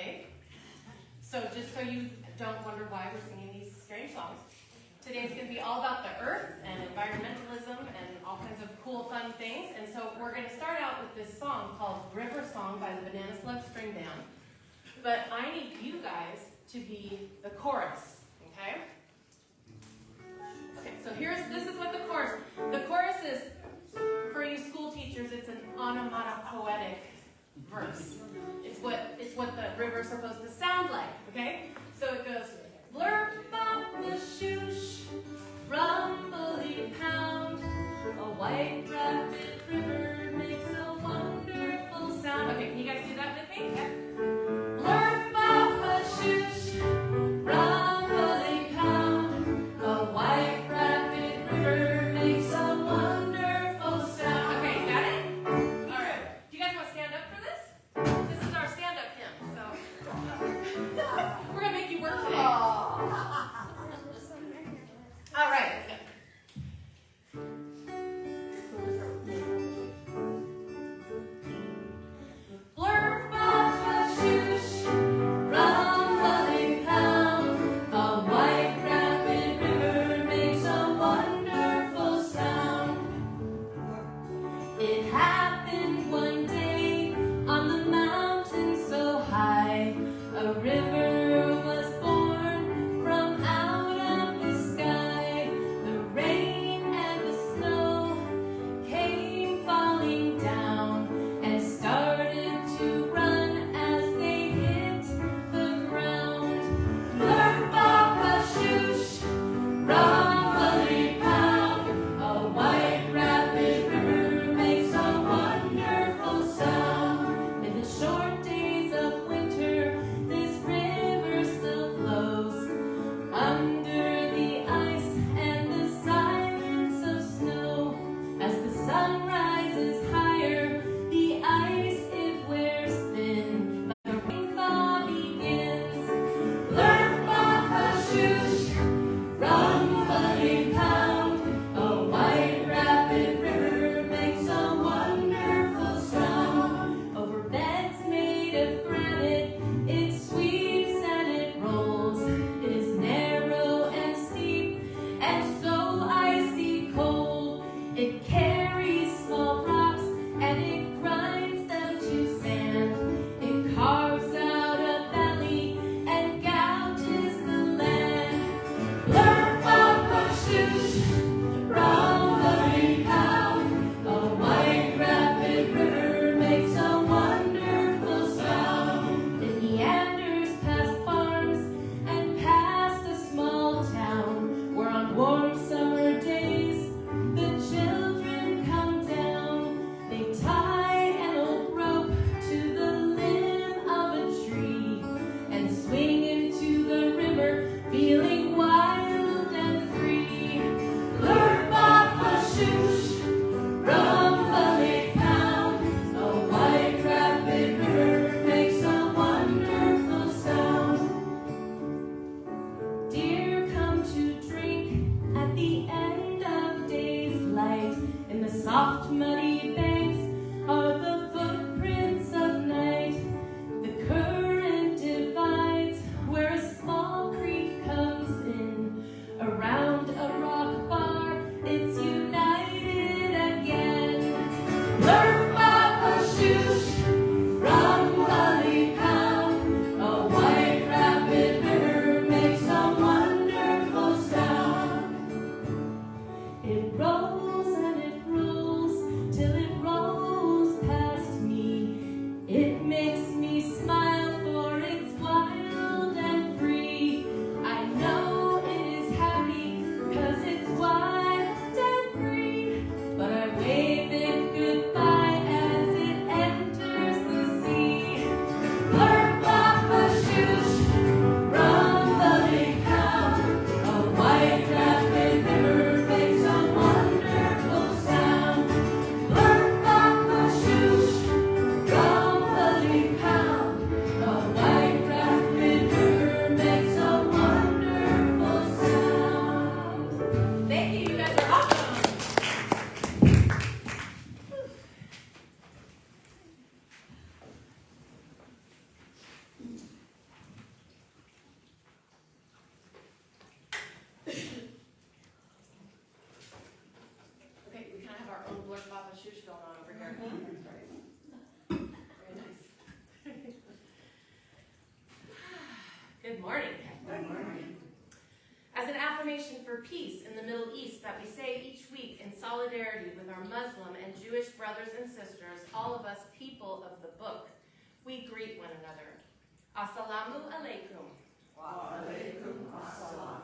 Sunday. So just so you don't wonder why we're singing these strange songs, today is going to be all about the earth and environmentalism and all kinds of cool, fun things. And so we're going to start out with this song called River Song by the Banana Slug String Band. But I need you guys to be the chorus, okay? Okay, so this is what the chorus is, for you school teachers, it's an onomatopoetic verse. It's what the river's supposed to sound like, okay? So it goes, blurp, bop, shoosh, rumbly pound, a white rapid river makes a wonderful sound. Okay, can you guys do that with me? Yeah. Blurp, bop, shoosh, rumbly pound, a white rapid river makes a wonderful sound. Okay, got it? All right. Do you guys want to stand up for this? This is our stand-up hymn, so we're gonna make proclamation for peace in the Middle East that we say each week in solidarity with our Muslim and Jewish brothers and sisters, all of us people of the book. We greet one another. Assalamu alaikum. Wa alaikum assalam.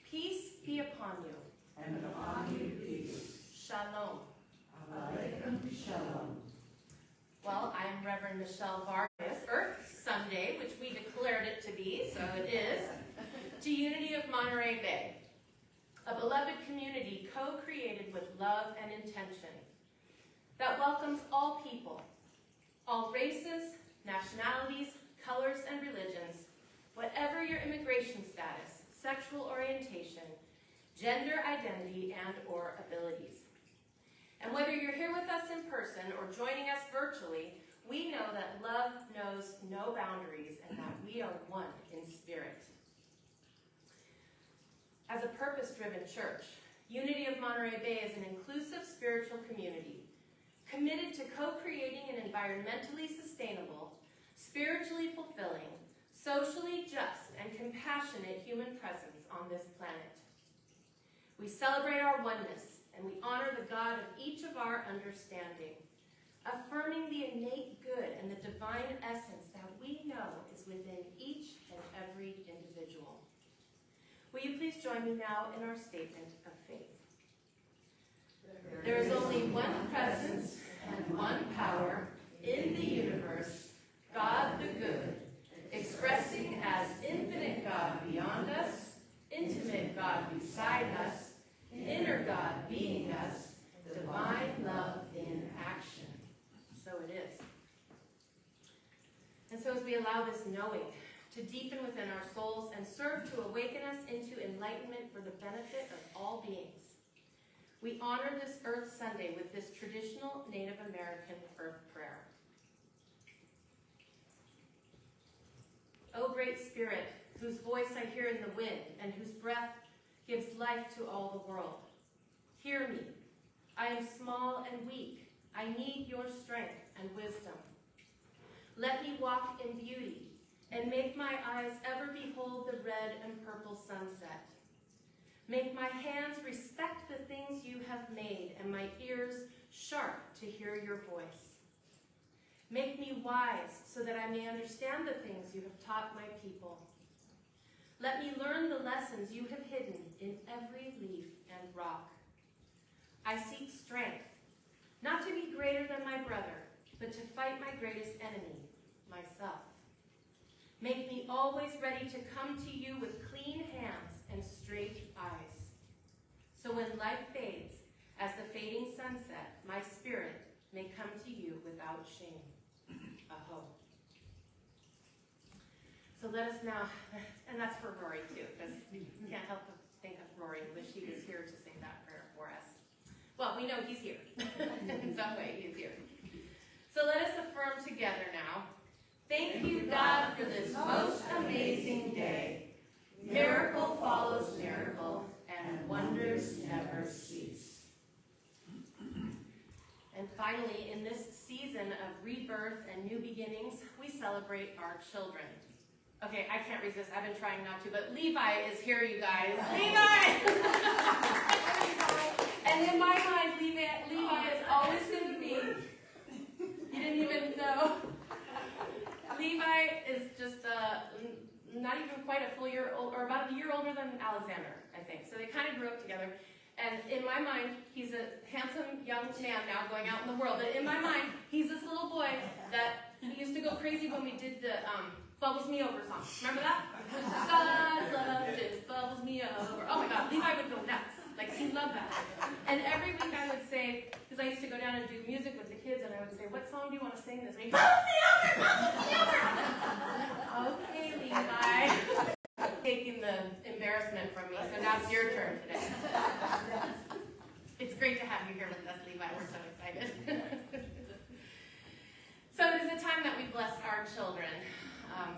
Peace be upon you. And upon you peace. Shalom. Alaikum shalom. Well, I'm Reverend Michelle Vargas. Earth Sunday, which we declared it to be, so it is, to Unity of Monterey Bay, a beloved community co-created with love and intention that welcomes all people, all races, nationalities, colors, and religions, whatever your immigration status, sexual orientation, gender identity, and/or abilities. And whether you're here with us in person or joining us virtually, we know that love knows no boundaries and that we are one in spirit. As a purpose-driven church, Unity of Monterey Bay is an inclusive spiritual community committed to co-creating an environmentally sustainable, spiritually fulfilling, socially just, and compassionate human presence on this planet. We celebrate our oneness, and we honor the God of each of our understanding, affirming the innate good and the divine essence that we know is within each and every individual. Will you please join me now in our statement of faith? There is only one presence and one power in the universe, God the good, expressing as infinite God beyond us, intimate God beside us, inner God being us, divine love in action. So it is. And so as we allow this knowing to deepen within our souls and serve to awaken us into enlightenment for the benefit of all beings, we honor this Earth Sunday with this traditional Native American Earth Prayer. O great Spirit, whose voice I hear in the wind and whose breath gives life to all the world, hear me. I am small and weak. I need your strength and wisdom. Let me walk in beauty and make my eyes ever behold the red and purple sunset. Make my hands respect the things you have made and my ears sharp to hear your voice. Make me wise so that I may understand the things you have taught my people. Let me learn the lessons you have hidden in every leaf and rock. I seek strength, not to be greater than my brother, but to fight my greatest enemy, myself. Make me always ready to come to you with clean hands and straight eyes. So when life fades, as the fading sunset, my spirit may come to you without shame. Aho. So let us now, and that's for Rory too, because we can't help but think of Rory. Wish he was here to say that prayer for us. Well, we know he's here. In some way, he's here. So let us affirm together now. Thank you, God, for this most amazing day. Miracle follows miracle, and wonders never cease. And finally, in this season of rebirth and new beginnings, we celebrate our children. Okay, I can't resist. I've been trying not to, but Levi is here, you guys. Levi! And in my mind, Levi is always going to be, you didn't even know. Levi is just not even quite a full year old, or about a year older than Alexander, I think. So they kind of grew up together. And in my mind, he's a handsome young man now going out in the world. But in my mind, he's this little boy that used to go crazy when we did the Bubbles Me Over song. Remember that? God's love just bubbles me over. Oh my God, Levi would go nuts. Like, he loved that. And every week I would say, because I used to go down and do music with the kids, and I would say, what song do you want to sing this week? Bubbles me over! Bubbles me over! Okay, Levi. Taking the embarrassment from me, so now it's your turn today. It's great to have you here with us, Levi. We're so excited. So it is a time that we bless our children,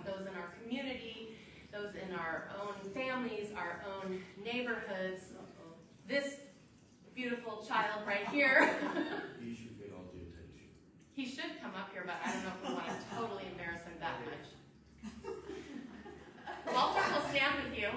those in our community, those in our own families, our own neighborhoods. This beautiful child right here. He should get all the attention. He should come up here, but I don't know if we want to totally embarrass him that much. Walter will stand with you.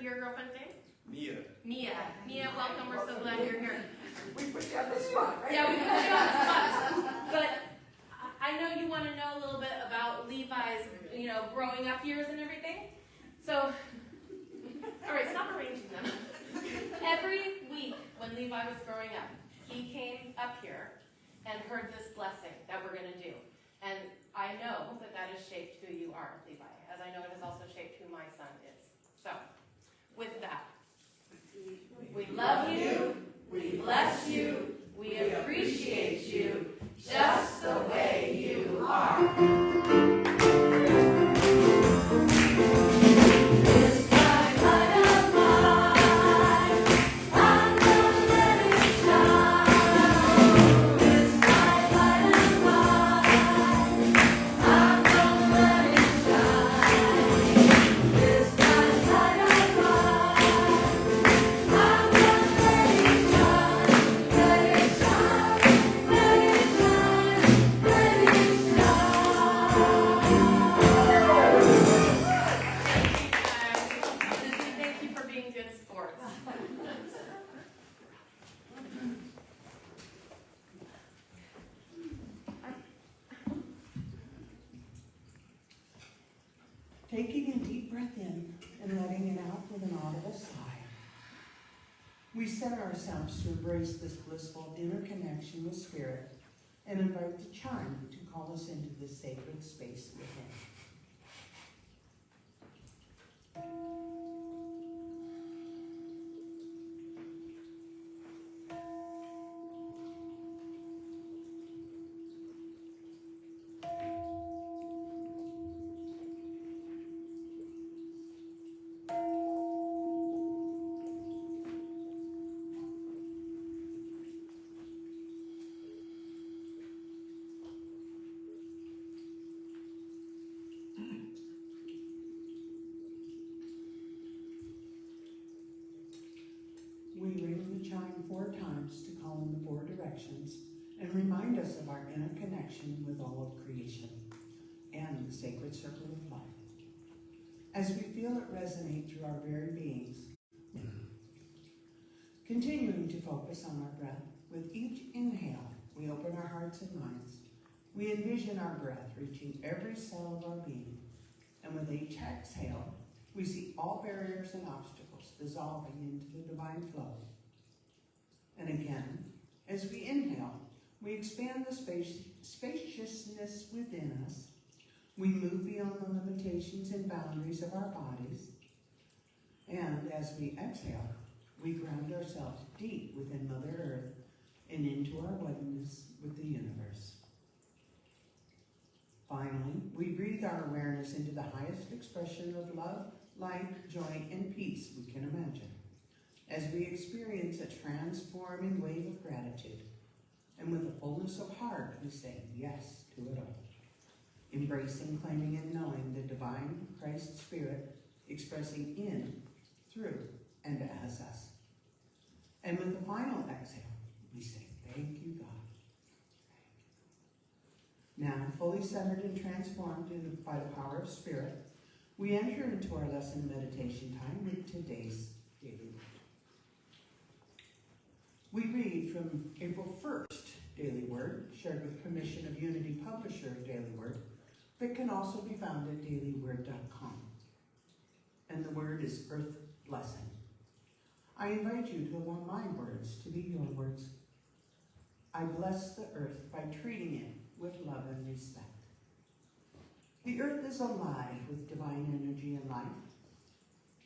your girlfriend's name? Mia. Mia. Mia, welcome. We're so glad you're here. We put you on the spot, right? Yeah, we put you on the spot. But I know you want to know a little bit about Levi's, growing up years and everything. So, all right, stop arranging them. Every week when Levi was growing up, he came up here and heard this blessing that we're going to do. And I know that that has shaped who you are, Levi, as I know it has also shaped who my son is. So, with that, we love you, we bless you, we appreciate you, just the way you are. Thank you for being good sports. Taking a deep breath in and letting it out with an audible sigh, we set ourselves to embrace this blissful inner connection with Spirit and invite the chime to call us into this sacred space within. We ring the chime 4 times to call in the 4 directions and remind us of our inner connection with all of creation and the sacred circle of life. As we feel it resonate through our very beings, continuing to focus on our breath, with each inhale, we open our hearts and minds. We envision our breath reaching every cell of our being, and with each exhale, we see all barriers and obstacles dissolving into the divine flow. And again, as we inhale, we expand the spaciousness within us. We move beyond the limitations and boundaries of our bodies. And as we exhale, we ground ourselves deep within Mother Earth and into our oneness with the universe. Finally, we breathe our awareness into the highest expression of love, light, joy, and peace we can imagine, as we experience a transforming wave of gratitude. And with a fullness of heart, we say yes to it all, embracing, claiming, and knowing the divine Christ Spirit expressing in, through, and as us. And with the final exhale, we say, thank you, God. Now, fully centered and transformed by the power of Spirit, we enter into our lesson meditation time with today's daily word. We read from April 1st Daily Word, shared with permission of Unity Publisher of Daily Word, that can also be found at dailyword.com. And the word is Earth Blessing. I invite you to allow my words to be your words. I bless the earth by treating it with love and respect. The earth is alive with divine energy and life.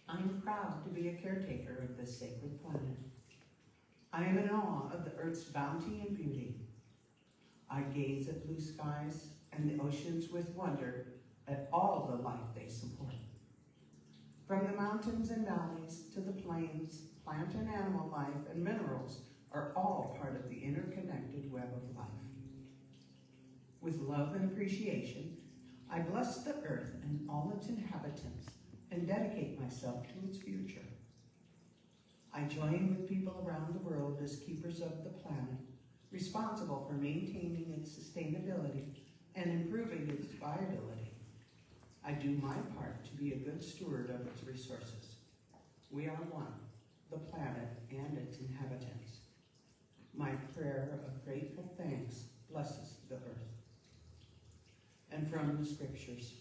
I am proud to be a caretaker of this sacred planet. I am in awe of the earth's bounty and beauty. I gaze at blue skies and the oceans with wonder at all the life they support. From the mountains and valleys to the plains, plant and animal life and minerals are all part of the interconnected web of life. With love and appreciation, I bless the earth and all its inhabitants and dedicate myself to its future. I join with people around the world as keepers of the planet, responsible for maintaining its sustainability and improving its viability. I do my part to be a good steward of its resources. We are one, the planet and its inhabitants. My prayer of grateful thanks blesses the earth. And from the scriptures,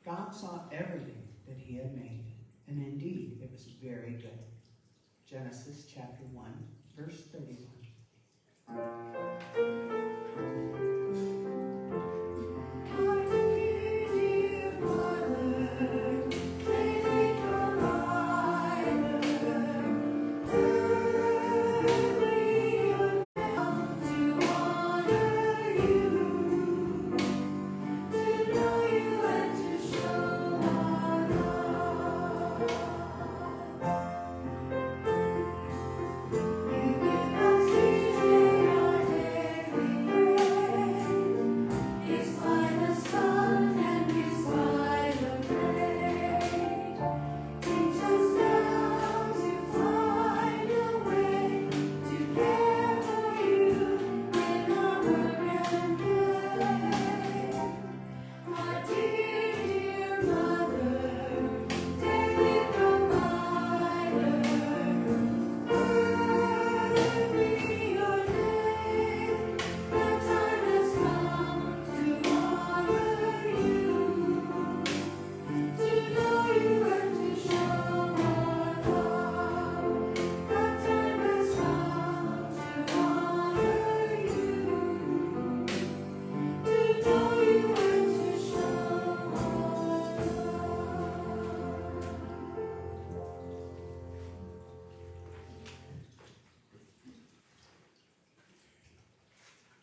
God saw everything that he had made, and indeed it was very good. Genesis chapter 1, verse 31.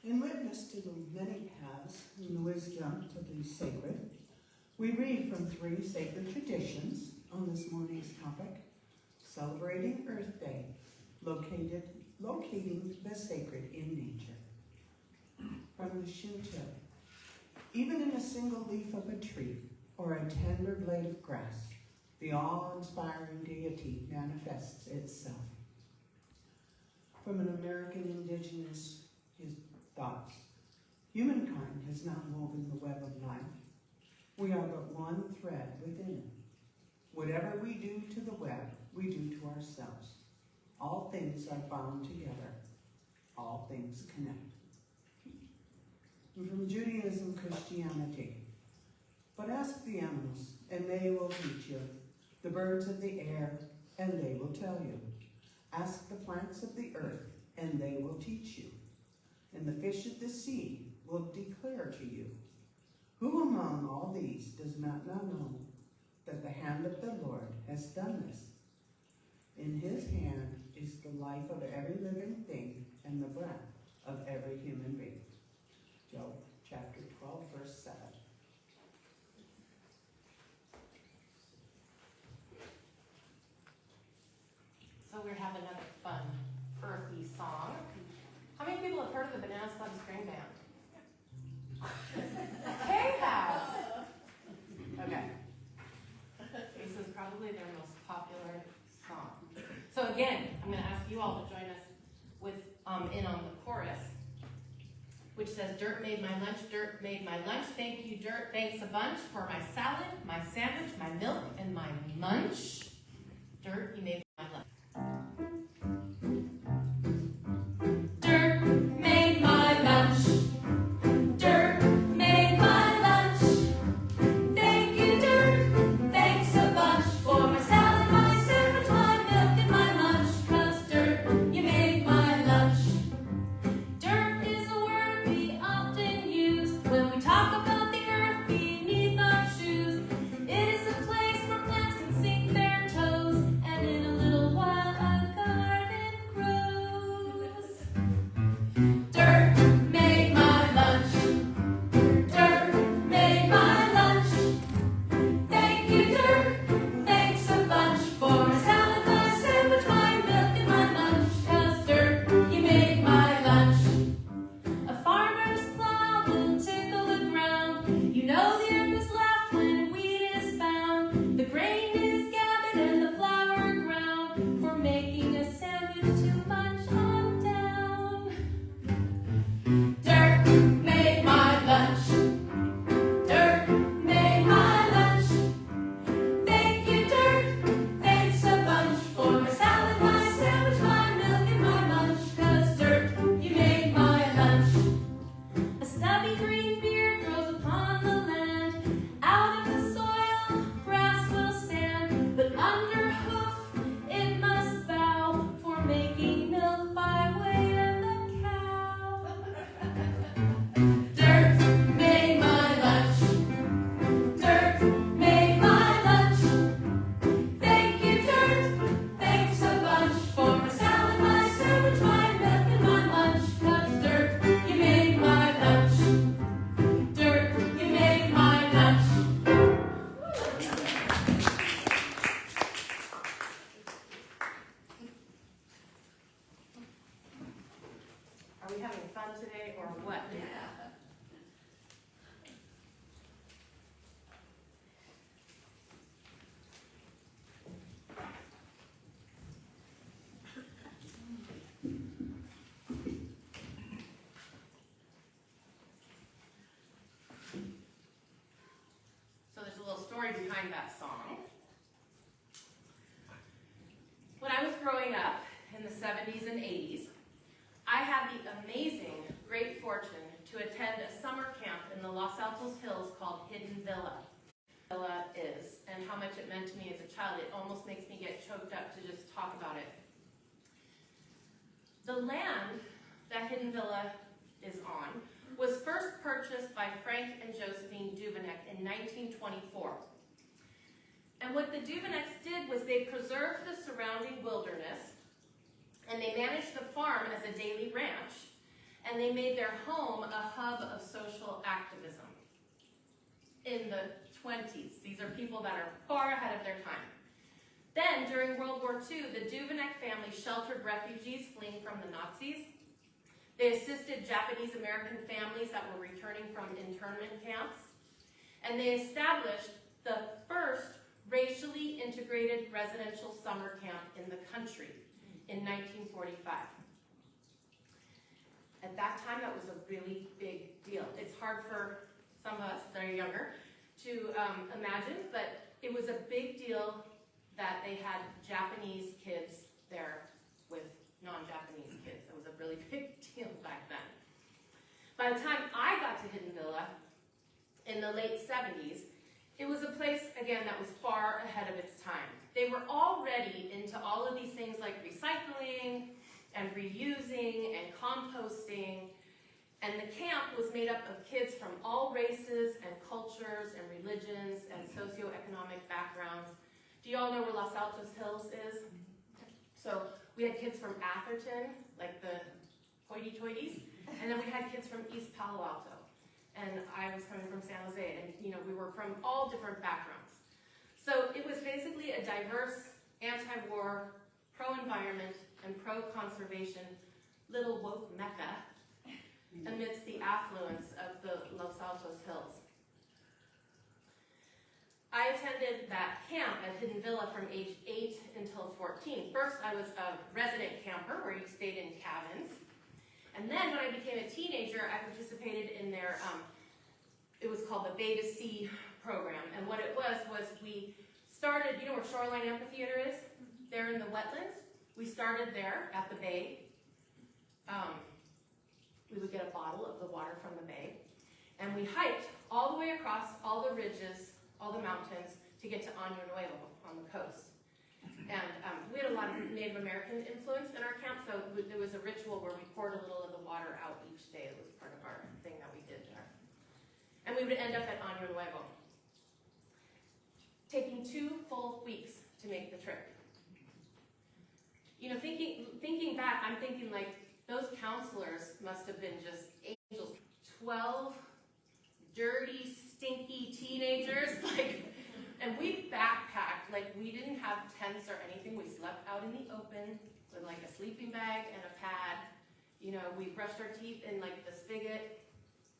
In witness to the many paths and the wisdom to the sacred, we read from 3 sacred traditions on this morning's topic, celebrating Earth Day, locating the sacred in nature. From the Shinto, even in a single leaf of a tree or a tender blade of grass, the awe-inspiring deity manifests itself. From an American indigenous thoughts, humankind has not woven the web of life. We are but one thread within it. Whatever we do to the web, we do to ourselves. All things are bound together. All things connect. And from Judaism, Christianity, but ask the animals, and they will teach you. The birds of the air, and they will tell you. Ask the plants of the earth, and they will teach you. And the fish of the sea will declare to you. Who among all these does not know that the hand of the Lord has done this? In his hand is the life of every living thing and the breath of every human being. Job chapter 12, verse 7. So we have another fun, earthy song. How many people have heard of the Banana Slug String Band? Kay has. Okay. This is probably their most popular song. So again, I'm going to ask you all to join us with in on the chorus, which says, "Dirt made my lunch, dirt made my lunch. Thank you, dirt, thanks a bunch for my salad, my sandwich, my milk, and my munch. Dirt, you made my lunch." Their having fun today or what? Yeah. So there's a little story behind that song. When I was growing up in the 70s and 80s, I had the amazing, great fortune to attend a summer camp in the Los Altos Hills called Hidden Villa. Villa is, and how much it meant to me as a child. It almost makes me get choked up to just talk about it. The land that Hidden Villa is on was first purchased by Frank and Josephine Duveneck in 1924. And what the Duvenecks did was they preserved the surrounding wilderness, and they managed the farm as a daily ranch, and they made their home a hub of social activism in the 20s. These are people that are far ahead of their time. Then, during World War II, the Duveneck family sheltered refugees fleeing from the Nazis. They assisted Japanese American families that were returning from internment camps. And they established the first racially integrated residential summer camp in the country in 1945. At that time, that was a really big deal. It's hard for some of us that are younger to imagine, but it was a big deal that they had Japanese kids there with non-Japanese kids. It was a really big deal back then. By the time I got to Hidden Villa in the late 70s, it was a place, again, that was far ahead of its time. They were already into all of these things like recycling and reusing and composting. And the camp was made up of kids from all races and cultures and religions and socioeconomic backgrounds. Do you all know where Los Altos Hills is? So we had kids from Atherton, like the hoity-toities, and then we had kids from East Palo Alto. And I was coming from San Jose, and we were from all different backgrounds. So it was basically a diverse, anti-war, pro-environment, and pro-conservation little woke mecca amidst the affluence of the Los Altos Hills. I attended that camp at Hidden Villa from age 8 until 14. First, I was a resident camper where you stayed in cabins. And then when I became a teenager, I participated in their, it was called the Bay to Sea program. And what it was we started, you know where Shoreline Amphitheater is? There in the wetlands. We started there at the bay. We would get a bottle of the water from the bay. And we hiked all the way across all the ridges, all the mountains, to get to Año Nuevo on the coast. And we had a lot of Native American influence in our camp, so there was a ritual where we poured a little of the water out each day. It was part of our thing that we did there. And we would end up at Año Nuevo, taking 2 full weeks to make the trip. Thinking back, I'm thinking like, those counselors must have been just angels. 12 dirty, stinky teenagers, and we backpacked, we didn't have tents or anything. We slept out in the open with a sleeping bag and a pad. We brushed our teeth in the spigot.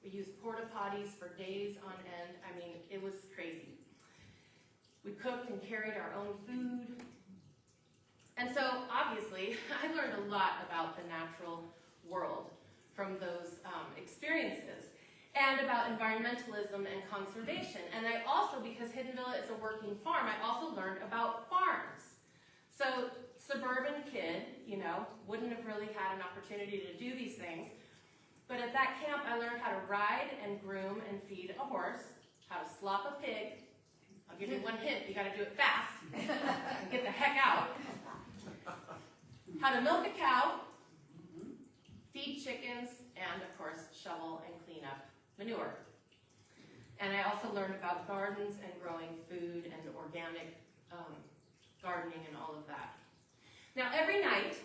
We used porta potties for days on end. I mean, it was crazy. We cooked and carried our own food. And so, obviously, I learned a lot about the natural world from those experiences, and about environmentalism and conservation. And I also, because Hidden Villa is a working farm, I also learned about farms. So, suburban kid, wouldn't have really had an opportunity to do these things. But at that camp, I learned how to ride and groom and feed a horse, how to slop a pig. I'll give you one hint, you gotta do it fast, and get the heck out. How to milk a cow, feed chickens, and of course, shovel and clean up manure. And I also learned about gardens and growing food and organic gardening and all of that. Now, every night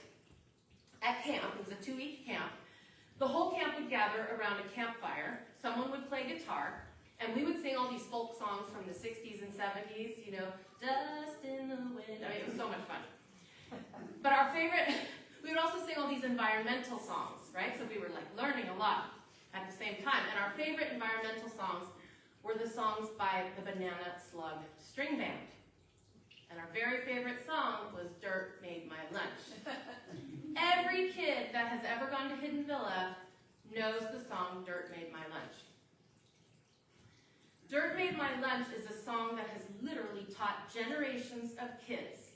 at camp, it was a 2-week camp, the whole camp would gather around a campfire, someone would play guitar, and we would sing all these folk songs from the 60s and 70s, Dust in the Wind. It was so much fun. But our favorite, we would also sing all these environmental songs, right? So we were like learning a lot at the same time. And our favorite environmental songs were the songs by the Banana Slug String Band. And our very favorite song was Dirt Made My Lunch. Every kid that has ever gone to Hidden Villa knows the song Dirt Made My Lunch. Dirt Made My Lunch is a song that has literally taught generations of kids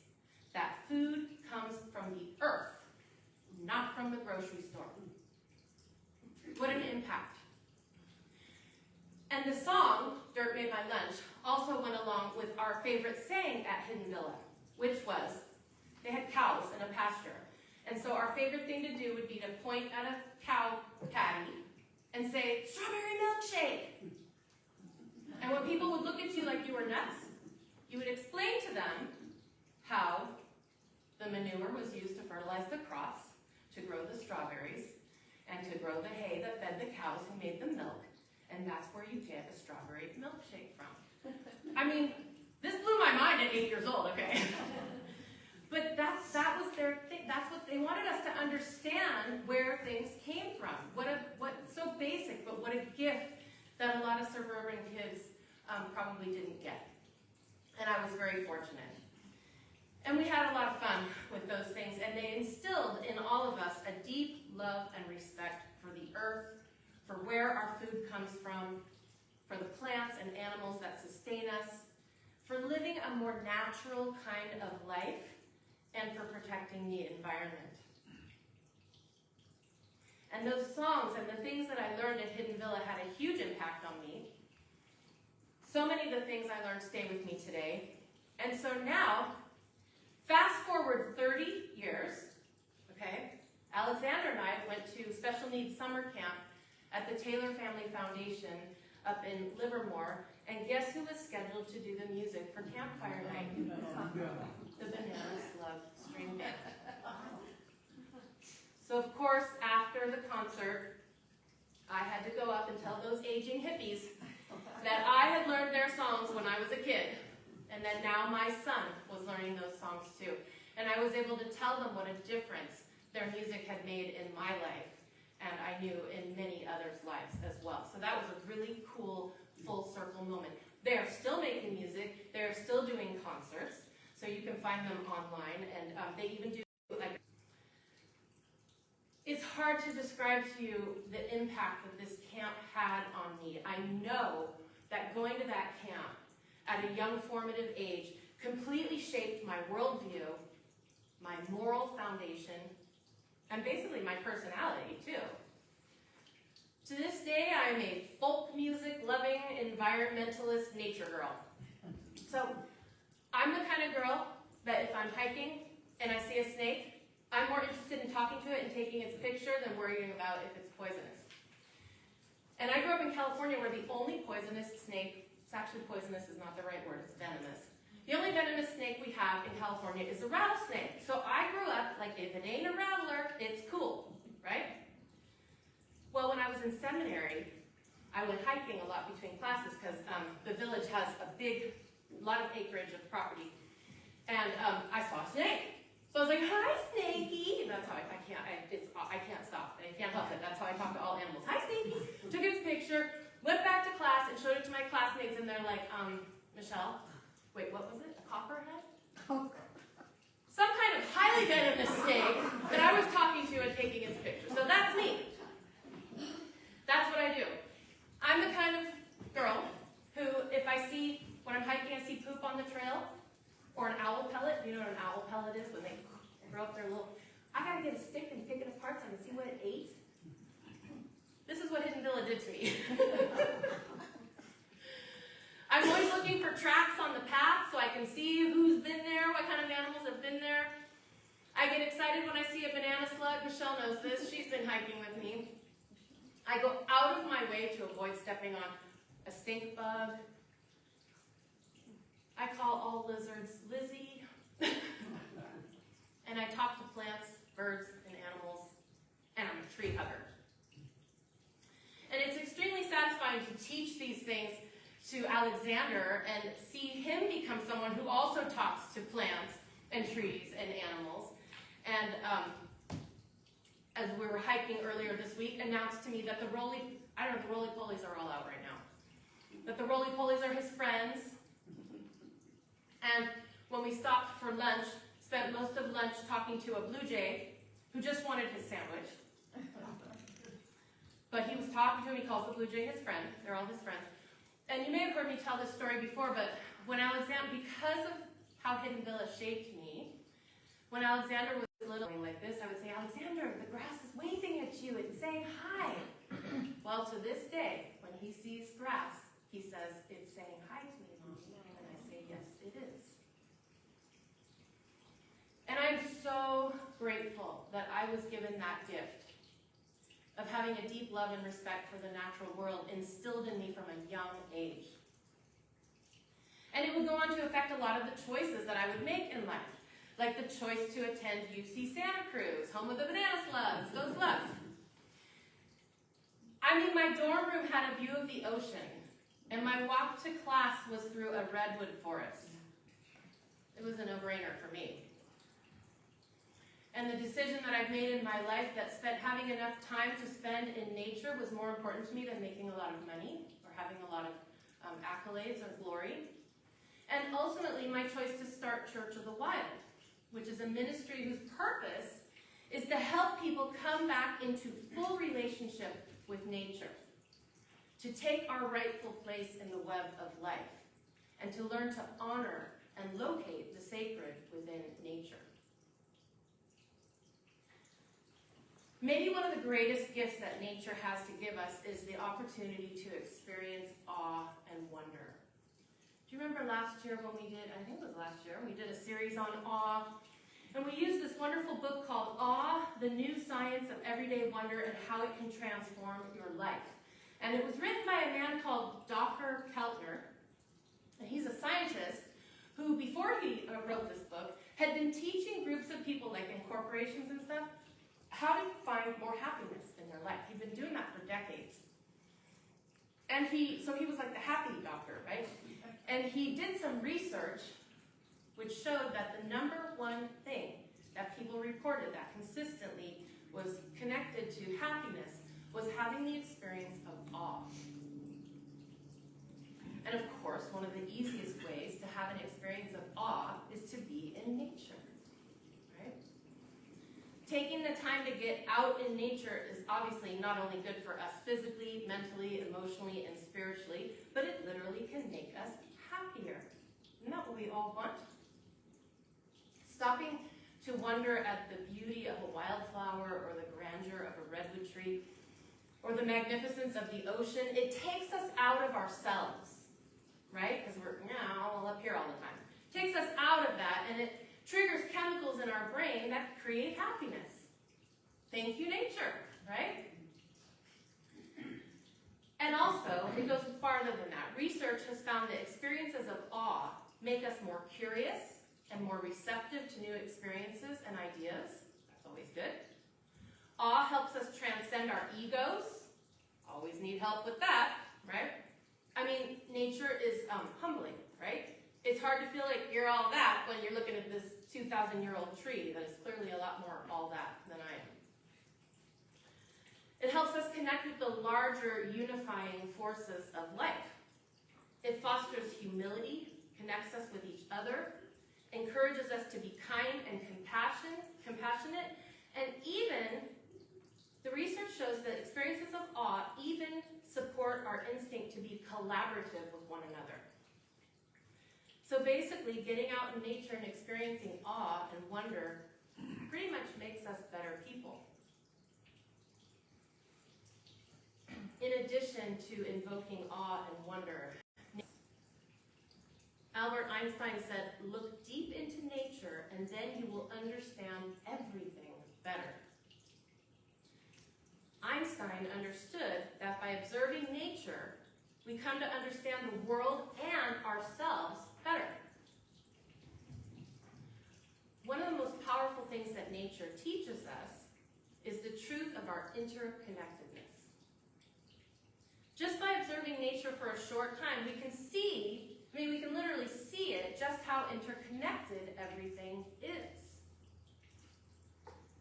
that food comes from the earth, not from the grocery store. What an impact. And the song, Dirt Made My Lunch, also went along with our favorite saying at Hidden Villa, which was, they had cows in a pasture. And so our favorite thing to do would be to point at a cow patty and say, "Strawberry milkshake." And when people would look at you like you were nuts, you would explain to them how the manure was used to fertilize the crops, to grow the strawberries, and to grow the hay that fed the cows who made the milk. And that's where you get a strawberry milkshake from. I mean, this blew my mind at 8 years old, okay? But that was their thing. That's what they wanted us to understand, where things came from. What so basic, but what a gift that a lot of suburban kids probably didn't get. And I was very fortunate. And we had a lot of fun with those things, and they instilled in all of us a deep love and respect for the earth, for where our food comes from, for the plants and animals that sustain us, for living a more natural kind of life, and for protecting the environment. And those songs and the things that I learned at Hidden Villa had a huge impact on me. So many of the things I learned stay with me today. And so now, fast forward 30 years, okay, Alexander and I went to special needs summer camp at the Taylor Family Foundation up in Livermore, and guess who was scheduled to do the music for campfire night? The Banana Slug String Band. So of course, after the concert, I had to go up and tell those aging hippies that I had learned their songs when I was a kid, and that now my son was learning those songs too. And I was able to tell them what a difference their music had made in my life, and I knew in many others' lives as well. So that was a really cool full circle moment. They are still making music, they're still doing concerts, so you can find them online, and they even do, like, it's hard to describe to you the impact that this camp had on me. I know that going to that camp at a young formative age completely shaped my worldview, my moral foundation, and basically my personality too. To this day, I'm a folk music loving environmentalist nature girl. So I'm the kind of girl that if I'm hiking and I see a snake, I'm more interested in talking to it and taking its picture than worrying about if it's poisonous. And I grew up in California where the only poisonous snake, it's actually poisonous is not the right word, it's venomous. The only venomous snake we have in California is a rattlesnake. So I grew up like, if it ain't a rattler, it's cool, right? Well, when I was in seminary, I went hiking a lot between classes because the village has a lot of acreage of property. And I saw a snake. So I was like, "Hi, Snakey." And that's how I can't stop. I can't help it. That's how I talk to all animals. "Hi, Snakey." Took its picture, went back to class and showed it to my classmates, and they're like, "Michelle, wait, what was it? A copperhead?" Some kind of highly venomous snake that I was talking to and taking its picture. So that's me. That's what I do. I'm the kind of girl who, if when I'm hiking, I see poop on the trail, or an owl pellet. You know what an owl pellet is? When they grow up their I gotta get a stick and pick it apart so I can see what it ate. This is what Hidden Villa did to me. I'm always looking for tracks on the path so I can see who's been there, what kind of animals have been there. I get excited when I see a banana slug. Michelle knows this. She's been hiking with me. I go out of my way to avoid stepping on a stink bug. I call all lizards Lizzie. And I talk to plants, birds, and animals. And I'm a tree hugger. And it's extremely satisfying to teach these things to Alexander and see him become someone who also talks to plants and trees and animals. And as we were hiking earlier this week, announced to me that the roly-polies are all out right now. That the roly-polies are his friends. And when we stopped for lunch, spent most of lunch talking to a blue jay who just wanted his sandwich. But he was talking to him, he calls the blue jay his friend. They're all his friends. And you may have heard me tell this story before, but when Alexander, because of how Hidden Villa shaped me, when Alexander was little like this, I would say, Alexander, the grass is waving at you, it's saying hi. Well, to this day, when he sees grass, he says, it's saying hi to me, Mommy. And I say, yes, it is. And I'm so grateful that I was given that gift of having a deep love and respect for the natural world instilled in me from a young age. And it would go on to affect a lot of the choices that I would make in life, like the choice to attend UC Santa Cruz, home of the banana slugs, go slugs. I mean, my dorm room had a view of the ocean, and my walk to class was through a redwood forest. It was a no-brainer for me. And the decision that I've made in my life that having enough time to spend in nature was more important to me than making a lot of money or having a lot of accolades or glory. And ultimately, my choice to start Church of the Wild, which is a ministry whose purpose is to help people come back into full relationship with nature, to take our rightful place in the web of life, and to learn to honor and locate the sacred within nature. Maybe one of the greatest gifts that nature has to give us is the opportunity to experience awe and wonder. Do you remember last year when we did, I think it was last year, we did a series on awe, and we used this wonderful book called Awe, the New Science of Everyday Wonder and How It Can Transform Your Life. And it was written by a man called Dr. Keltner, and he's a scientist who, before he wrote this book, had been teaching groups of people, like in corporations and stuff, how to find more happiness in their life. He'd been doing that for decades. And so he was like the happy doctor, right? And he did some research which showed that the number one thing that people reported that consistently was connected to happiness was having the experience of awe. And of course, one of the easiest ways to have an experience of awe is to be in nature, right? Taking the time to get out in nature is obviously not only good for us physically, mentally, emotionally, and spiritually, but it literally can make us happier. Isn't that what we all want? Stopping to wonder at the beauty of a wildflower or the grandeur of a redwood tree or the magnificence of the ocean, it takes us out of ourselves, right? Because we're all up here all the time. It takes us out of that, and it triggers chemicals in our brain that create happiness. Thank you, nature, right? And also, it goes farther than that. Research has found that experiences of awe make us more curious and more receptive to new experiences and ideas. That's always good. Awe helps us transcend our egos. Always need help with that, right? I mean, nature is humbling, right? It's hard to feel like you're all that when you're looking at this 2,000-year-old tree that is clearly a lot more all that than I am. It helps us connect with the larger unifying forces of life. It fosters humility, connects us with each other, encourages us to be kind and compassionate, and even, the research shows that experiences of awe even support our instinct to be collaborative with one another. So basically, getting out in nature and experiencing awe and wonder pretty much makes us better people. In addition to invoking awe and wonder, Albert Einstein said, "Look deep into nature and then you will understand everything better." Einstein understood that by observing nature, we come to understand the world and ourselves better. One of the most powerful things that nature teaches us is the truth of our interconnectedness. Just by observing nature for a short time, we can literally see it, just how interconnected everything is.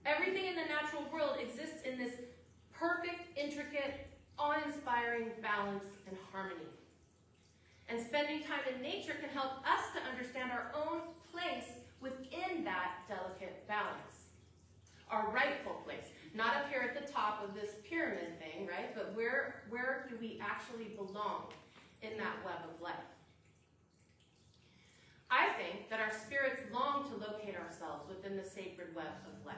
Everything in the natural world exists inspiring balance and harmony. And spending time in nature can help us to understand our own place within that delicate balance. Our rightful place. Not up here at the top of this pyramid thing, right? But where do we actually belong in that web of life? I think that our spirits long to locate ourselves within the sacred web of life.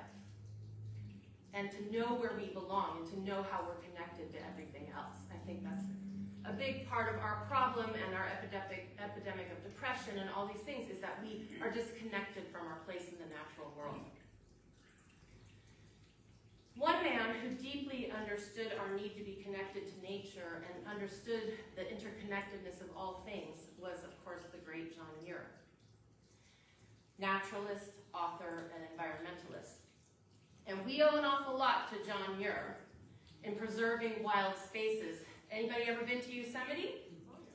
And to know where we belong and to know how we're connected to everything else. I think that's a big part of our problem and our epidemic of depression and all these things is that we are disconnected from our place in the natural world. One man who deeply understood our need to be connected to nature and understood the interconnectedness of all things was, of course, the great John Muir. Naturalist, author, and environmentalist. And we owe an awful lot to John Muir in preserving wild spaces. Anybody ever been to Yosemite?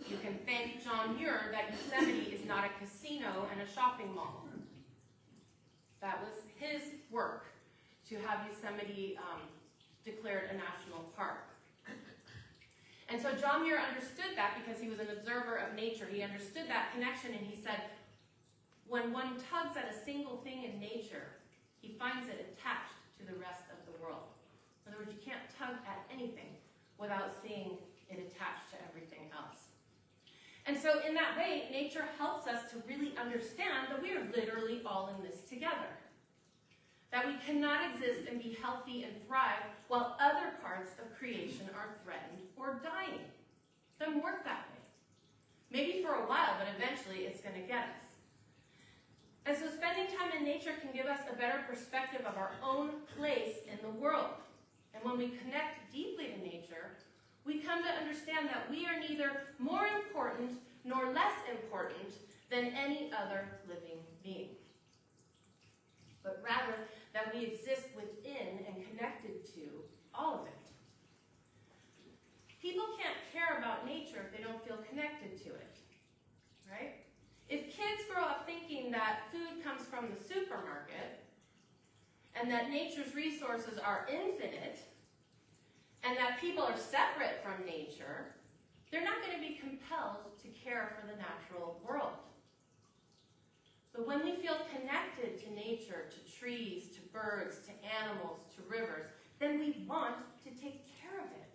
You can thank John Muir that Yosemite is not a casino and a shopping mall. That was his work to have Yosemite declared a national park. And so John Muir understood that because he was an observer of nature. He understood that connection, and he said, when one tugs at a single thing in nature, he finds it attached to the rest of the world. In other words, you can't tug at anything without seeing it attached to everything else. And so in that way, nature helps us to really understand that we are literally all in this together. That we cannot exist and be healthy and thrive while other parts of creation are threatened or dying. It doesn't work that way. Maybe for a while, but eventually it's going to get us. And so spending time in nature can give us a better perspective of our own place in the world. And when we connect deeply to nature, we come to understand that we are neither more important nor less important than any other living being, but rather that we exist within and connected to all of it. People can't care about nature if they don't feel connected to it, right? If kids grow up thinking that food comes from the supermarket and that nature's resources are infinite and that people are separate from nature, they're not going to be compelled to care for the natural world. But when we feel connected to nature, to trees, to birds, to animals, to rivers, then we want to take care of it.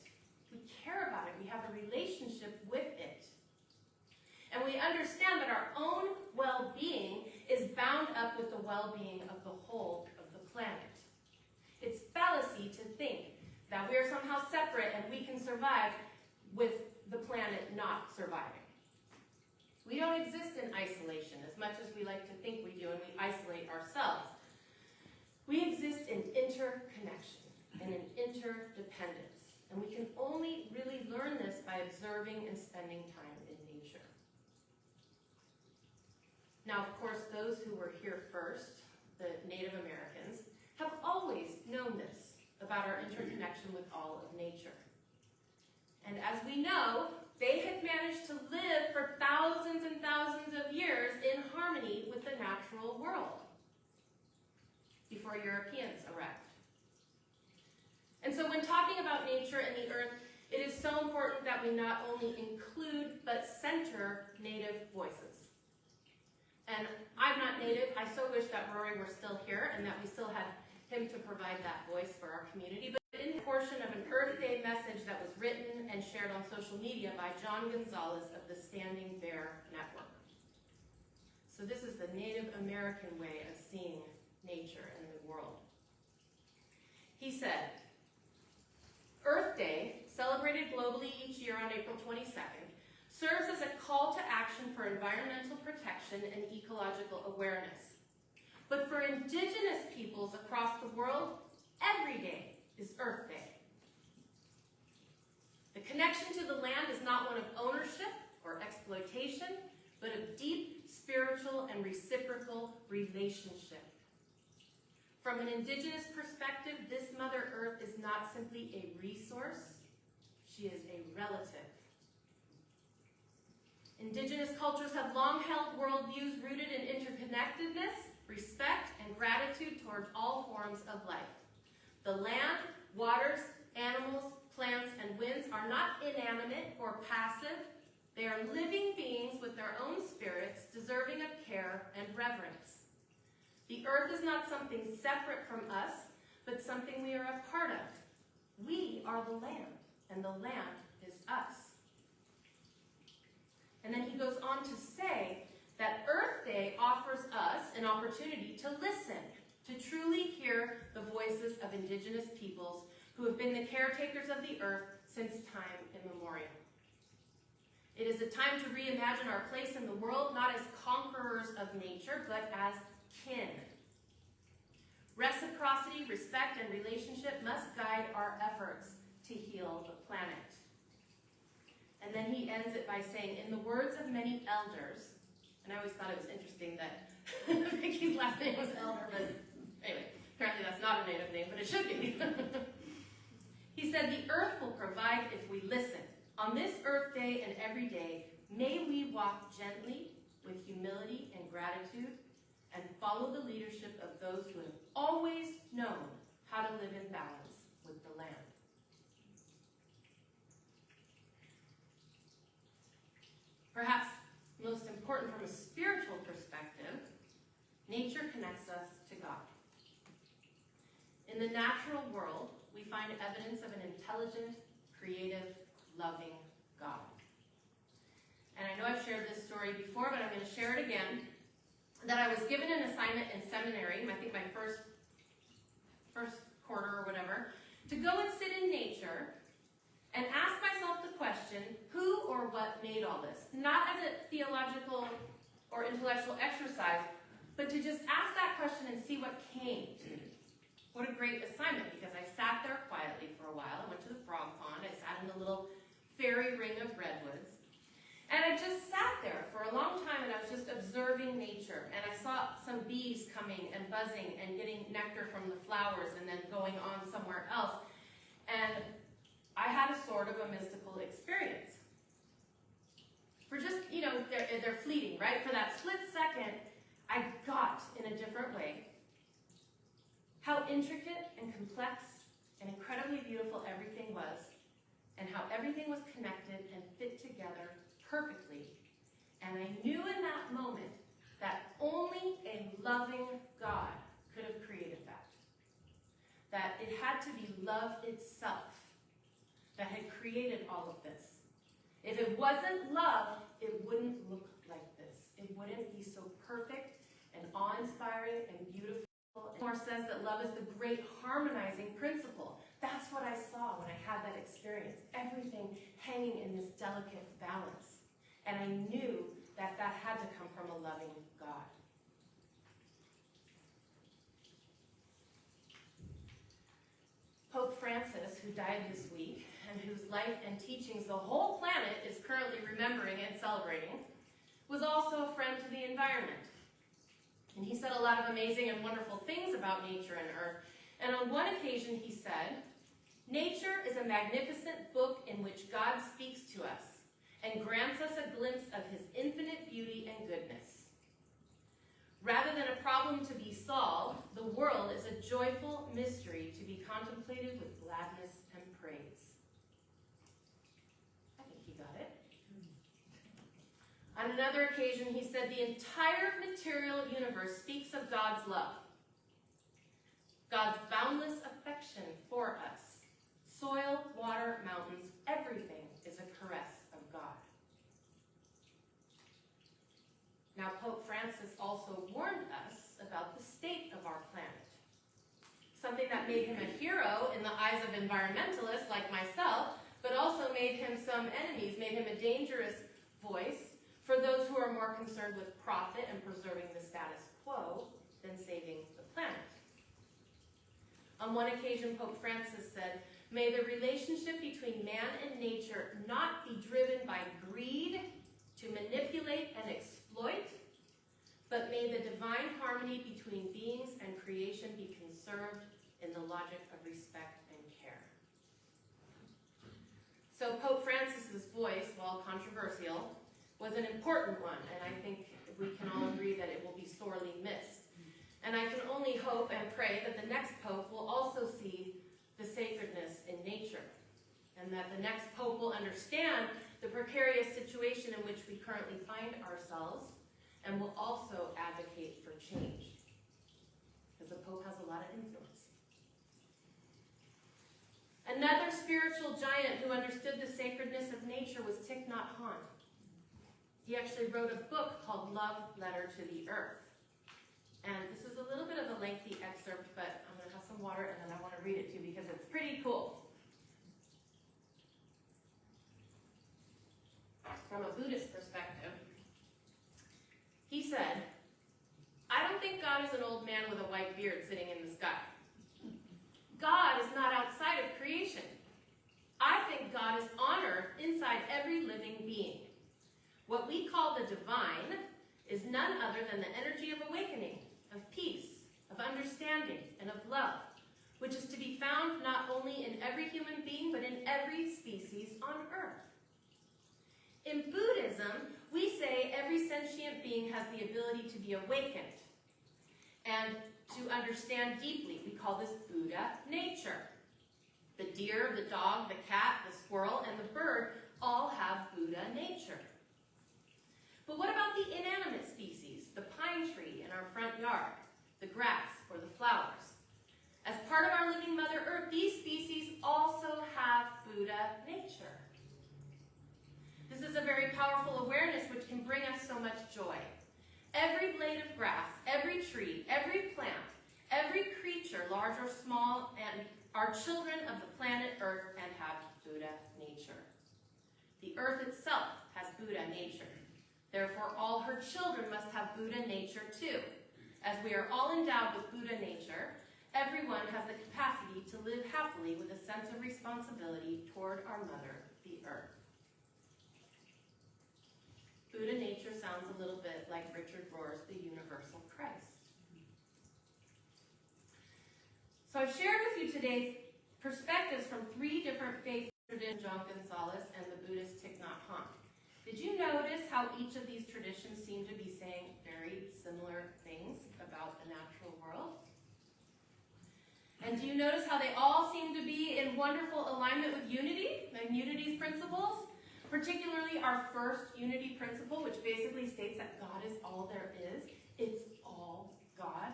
We care about it. We have a relationship with it. And we understand that our own well-being is bound up with the well-being of the whole of the planet. It's fallacy to think that we're somehow separate and we can survive with the planet not surviving. We don't exist in isolation as much as we like to think we do, and we isolate ourselves. We exist in interconnection and in interdependence. And we can only really learn this by observing and spending time in nature. Now, of course, those who were here first, the Native Americans, have always known this about our interconnection with all of nature. And as we know, they had managed to live for thousands and thousands of years in harmony with the natural world before Europeans arrived. And so when talking about nature and the earth, it is so important that we not only include but center Native voices. And I'm not Native. I so wish that Rory were still here and that we still had him to provide that voice for our community. But in a portion of an Earth Day message that was written and shared on social media by John Gonzalez of the Standing Bear Network. So this is the Native American way of seeing nature and the world. He said, Earth Day, celebrated globally each year on April 22nd, serves as a call to action for environmental protection and ecological awareness. But for indigenous peoples across the world, every day is Earth Day. The connection to the land is not one of ownership or exploitation, but of deep spiritual and reciprocal relationship. From an indigenous perspective, this Mother Earth is not simply a resource, she is a relative. Indigenous cultures have long held worldviews rooted in interconnectedness, respect, and gratitude towards all forms of life. The land, waters, animals, plants, and winds are not inanimate or passive. They are living beings with their own spirits, deserving of care and reverence. The earth is not something separate from us, but something we are a part of. We are the land, and the land is us. And then he goes on to say that Earth Day offers us an opportunity to listen, to truly hear the voices of indigenous peoples who have been the caretakers of the earth since time immemorial. It is a time to reimagine our place in the world, not as conquerors of nature, but as kin. Reciprocity, respect, and relationship must guide our efforts to heal the planet. And then he ends it by saying, in the words of many elders, and I always thought it was interesting that Vicky's last name was Elder, but anyway, apparently that's not a native name, but it should be. He said, the earth will provide if we listen. On this Earth Day and every day, may we walk gently with humility and gratitude and follow the leadership of those who have always known how to live in balance with the land. Perhaps most important from a spiritual perspective, nature connects us to God. In the natural world, we find evidence of an intelligent, creative, loving God. And I know I've shared this story before, but I'm going to share it again. That I was given an assignment in seminary, I think my first quarter or whatever, to go and sit in nature and ask myself the question, who or what made all this? Not as a theological or intellectual exercise, but to just ask that question and see what came to me. What a great assignment, because I sat there quietly for a while. I went to the frog pond. I sat in the little fairy ring of redwoods. And I just sat there for a long time, and I was just observing nature. And I saw some bees coming and buzzing and getting nectar from the flowers and then going on somewhere else. And I had a sort of a mystical experience. For just, they're fleeting, right? For that split second, I got in a different way how intricate and complex and incredibly beautiful everything was, and how everything was connected and fit together perfectly. And I knew in that moment that only a loving God could have created that. That it had to be love itself that had created all of this. If it wasn't love, it wouldn't look like this. It wouldn't be so perfect and awe-inspiring and beautiful. Moore says that love is the great harmonizing principle. That's what I saw when I had that experience. Everything hanging in this delicate balance. And I knew that that had to come from a loving God. Pope Francis, who died this week, and whose life and teachings the whole planet is currently remembering and celebrating, was also a friend to the environment. And he said a lot of amazing and wonderful things about nature and earth. And on one occasion he said, nature is a magnificent book in which God speaks to us and grants us a glimpse of his infinite beauty and goodness. Rather than a problem to be solved, the world is a joyful mystery to be contemplated with gladness and praise. I think he got it. On another occasion, he said, the entire material universe speaks of God's love, God's boundless affection for us. Soil, water, mountains, everything is a caress of God. Now, Pope Francis also warned us about the state of our planet. Something that made him a hero in the eyes of environmentalists like myself, but also made him some enemies, made him a dangerous voice for those who are more concerned with profit and preserving the status quo than saving the planet. On one occasion, Pope Francis said, may the relationship between man and nature not be driven by greed to manipulate and exploit, but may the divine harmony between beings and creation be conserved in the logic of respect and care. So Pope Francis's voice, while controversial, was an important one, and I think we can all agree that it will be sorely missed. And I can only hope and pray that the next Pope will also see the sacredness in nature. and that the next pope will understand the precarious situation in which we currently find ourselves and will also advocate for change, because the pope has a lot of influence. Another spiritual giant who understood the sacredness of nature was Thich Nhat Hanh. He actually wrote a book called Love Letter to the Earth. And this is a little bit of a lengthy excerpt, but I'm going to have some water and then I want to read it to you because it's pretty cool. From a Buddhist perspective, he said, "I don't think God is an old man with a white beard sitting in the sky. God is not outside of creation. I think God is on earth inside every living being. What we call the divine is none other than the energy of awakening, of peace, of understanding, and of love, which is to be found not only in every human being, but in every species on earth. In Buddhism, we say every sentient being has the ability to be awakened and to understand deeply. We call this Buddha nature. The deer, the dog, the cat, the squirrel, and the bird all have Buddha nature. But what about the inanimate species, the pine tree in our front yard, the grass, or the flowers? As part of our living Mother Earth, these species also have Buddha nature. This is a very powerful awareness which can bring us so much joy. Every blade of grass, every tree, every plant, every creature, large or small, and are children of the planet Earth and have Buddha nature. The earth itself has Buddha nature. Therefore, all her children must have Buddha nature too. As we are all endowed with Buddha nature, everyone has the capacity to live happily with a sense of responsibility toward our mother, the earth. Buddha nature sounds a little bit like Richard Rohr's The Universal Christ. So I've shared with you today perspectives from 3 different faith traditions, John Gonzalez and the Buddhist Thich Nhat Hanh. Did you notice how each of these traditions seem to be saying very similar things about the natural world? And do you notice how they all seem to be in wonderful alignment with unity and unity's principles? Particularly our first unity principle, which basically states that God is all there is. It's all God.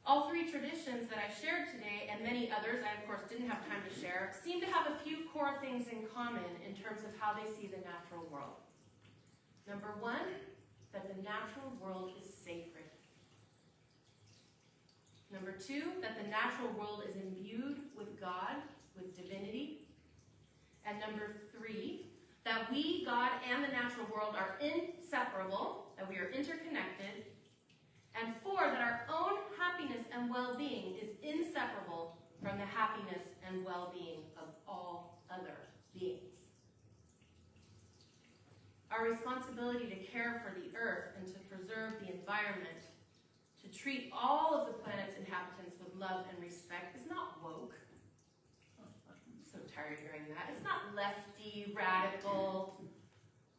All 3 traditions that I shared today, and many others I of course didn't have time to share, seem to have a few core things in common in terms of how they see the natural world. Number 1, that the natural world is sacred. Number 2, that the natural world is imbued with God, with divinity. And number 3, that we, God, and the natural world are inseparable, that we are interconnected. And 4, that our own happiness and well-being is inseparable from the happiness and well-being of all other beings. Our responsibility to care for the earth and to preserve the environment, to treat all of the planet's inhabitants with love and respect is not woke. I'm so tired of hearing that. It's not lefty, radical.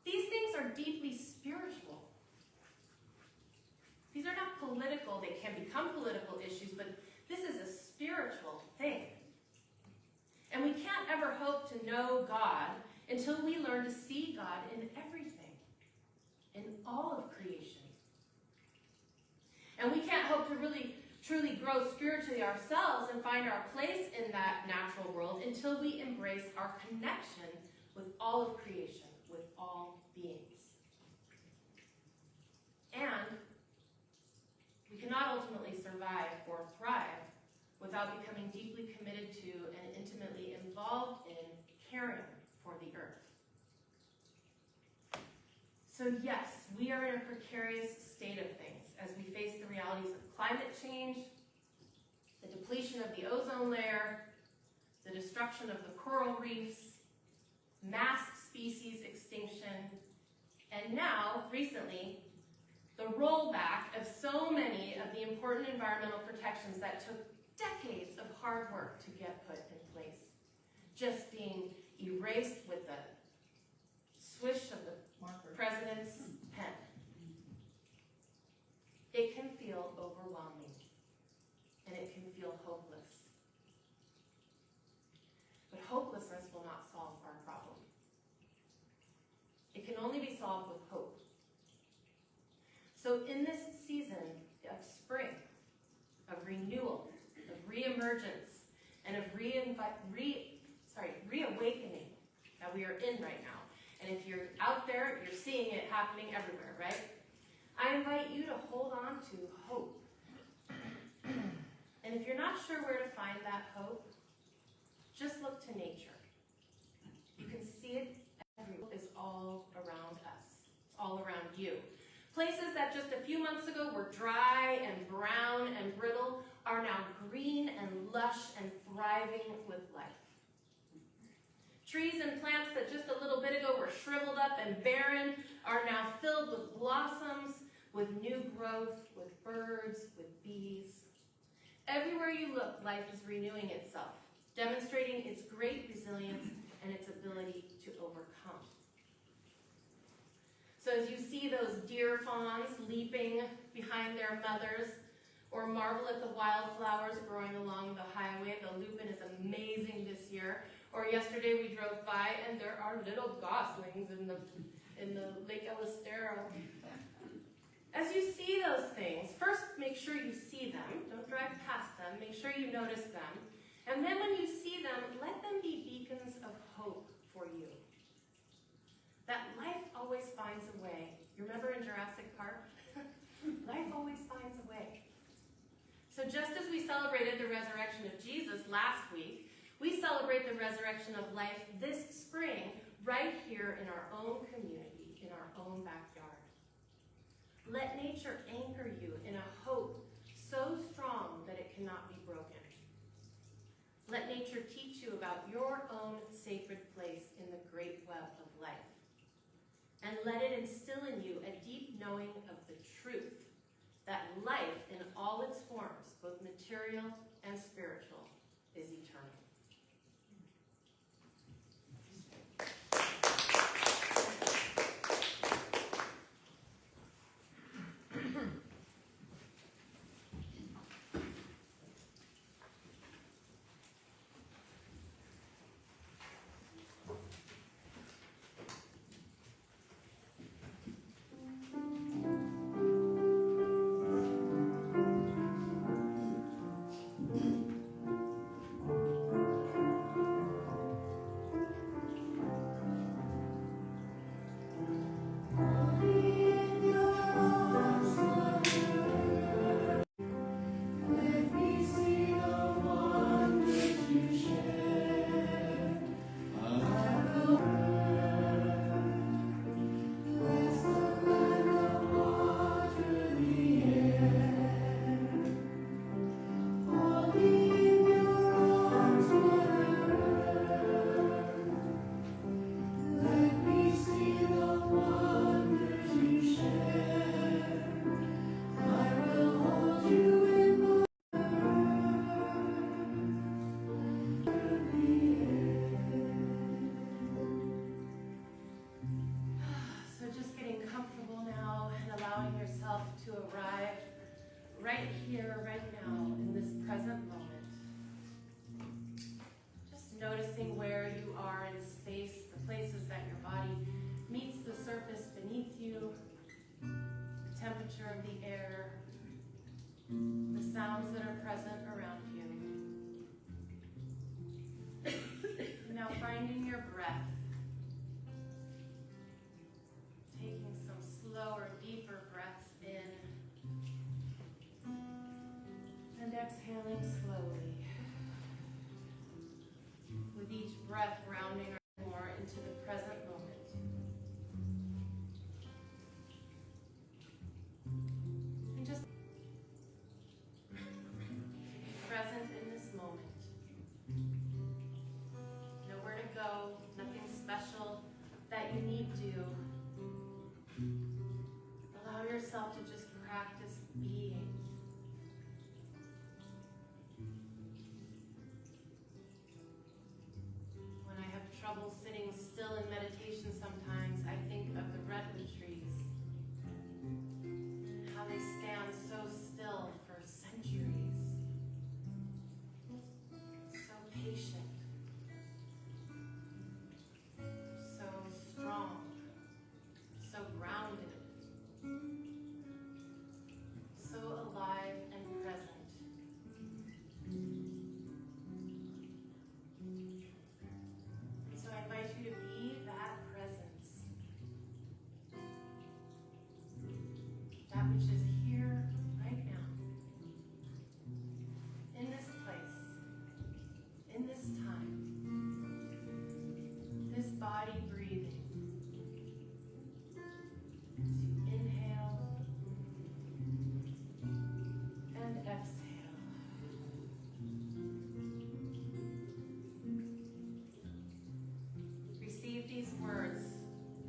These things are deeply spiritual. These are not political. They can become political issues, but this is a spiritual thing. And we can't ever hope to know God until we learn to see God in everything, in all of creation. And we can't hope to really, truly grow spiritually ourselves and find our place in that natural world until we embrace our connection with all of creation, with all beings. And we cannot ultimately survive or thrive without becoming deeply committed to and intimately involved in caring for the earth. So yes, we are in a precarious state of things as we face the realities of climate change, the depletion of the ozone layer, the destruction of the coral reefs, mass species extinction, and now, recently, the rollback of so many of the important environmental protections that took decades of hard work to get put in place, just being erased with the swish of the president's pen. It can feel overwhelming, and it can feel hopeless. renewal, of reemergence, and of reawakening that we are in right now. And if you're out there, you're seeing it happening everywhere, right? I invite you to hold on to hope. And if you're not sure where to find that hope, just look to nature. You can see it everywhere. It's all around us. It's all around you. Places that just a few months ago were dry and brown and brittle are now green and lush and thriving with life. Trees and plants that just a little bit ago were shriveled up and barren are now filled with blossoms, with new growth, with birds, with bees. Everywhere you look, life is renewing itself, demonstrating its great resilience and its ability to overcome. So as you see those deer fawns leaping behind their mothers, or marvel at the wildflowers growing along the highway, the lupin is amazing this year. Or yesterday we drove by and there are little goslings in the Lake Elistero. As you see those things, first make sure you see them. Don't drive past them. Make sure you notice them. And then when you see them, let them be beacons of hope for you. That life always finds a way. You remember in Jurassic Park? Life always finds a way. So just as we celebrated the resurrection of Jesus last week, we celebrate the resurrection of life this spring right here in our own community, in our own backyard. Let nature anchor you in a hope so strong that it cannot be broken. Let nature teach you about your own sacred place in the great web of life. And let it instill in you a deep knowing of the truth that life in all its forms, both material and spiritual, is eternal. To arrive right here, right now, in this present moment. Just noticing where you are in space, the places that your body meets the surface beneath you, the temperature of the air, the sounds that are present around you. Now finding your breath, taking some slower, deeper breaths in, and exhaling slowly. With each breath rounding more into the present moment. And just present in this moment. Nowhere to go, nothing special that you need to. Allow yourself to just practice being. When I body breathing. As you inhale and exhale. Receive these words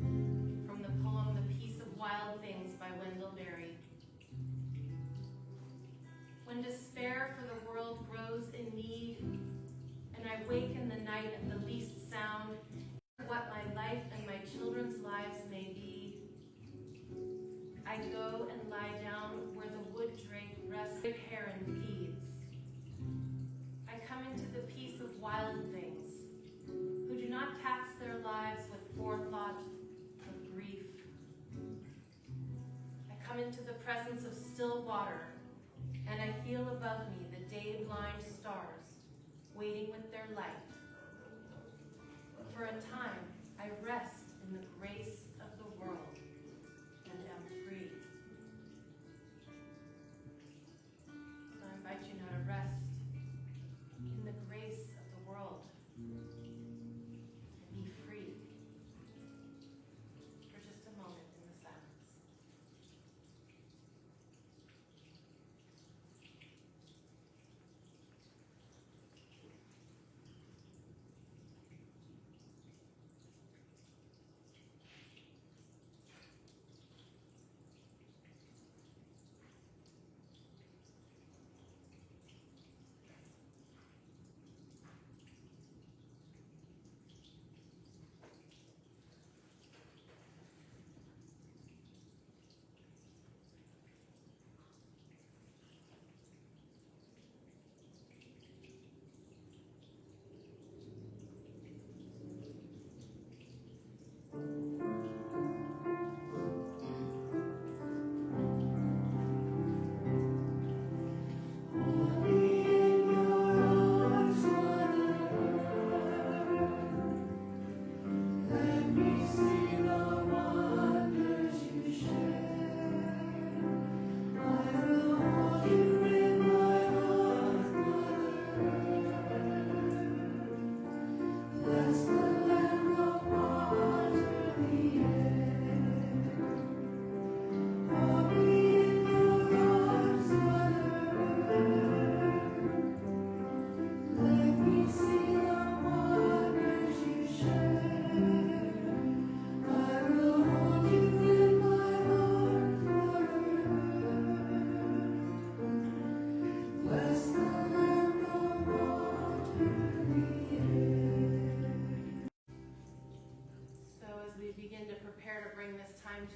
from the poem The Peace of Wild Things by Wendell Berry. When despair for the world grows in need, and I wake in the night at the least sound, what my life and my children's lives may be, I go and lie down where the wood drake rests, big heron feeds. I come into the peace of wild things, who do not tax their lives with forethought of grief. I come into the presence of still water, and I feel above me the day-blind stars waiting with their light. For a time, I rest in the grace of the world and am free. So I invite you now to rest in the grace of the world and be free for just a moment in the silence.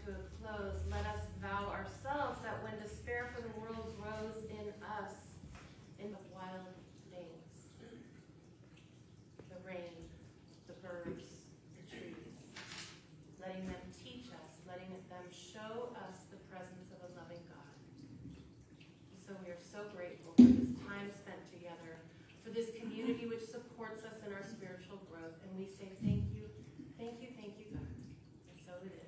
To a close, let us vow ourselves that when despair for the world grows in us, in the wild things, the rain, the birds, the trees, letting them teach us, letting them show us the presence of a loving God. So we are so grateful for this time spent together, for this community which supports us in our spiritual growth, and we say thank you, thank you, thank you, God. And so it is.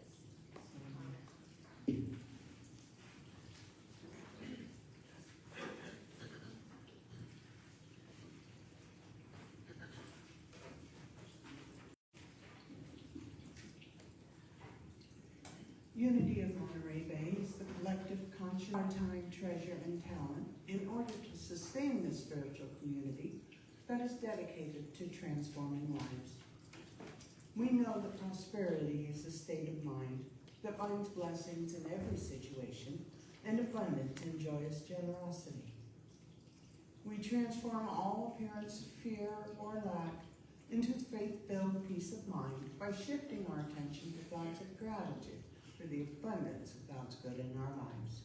Unity of Monterey Bay is the collective conscience, our time, treasure, and talent in order to sustain this spiritual community that is dedicated to transforming lives. We know that prosperity is a state of mind that finds blessings in every situation and abundant and joyous generosity. We transform all appearance of fear or lack into faith-filled peace of mind by shifting our attention to thoughts of gratitude for the abundance of God's good in our lives.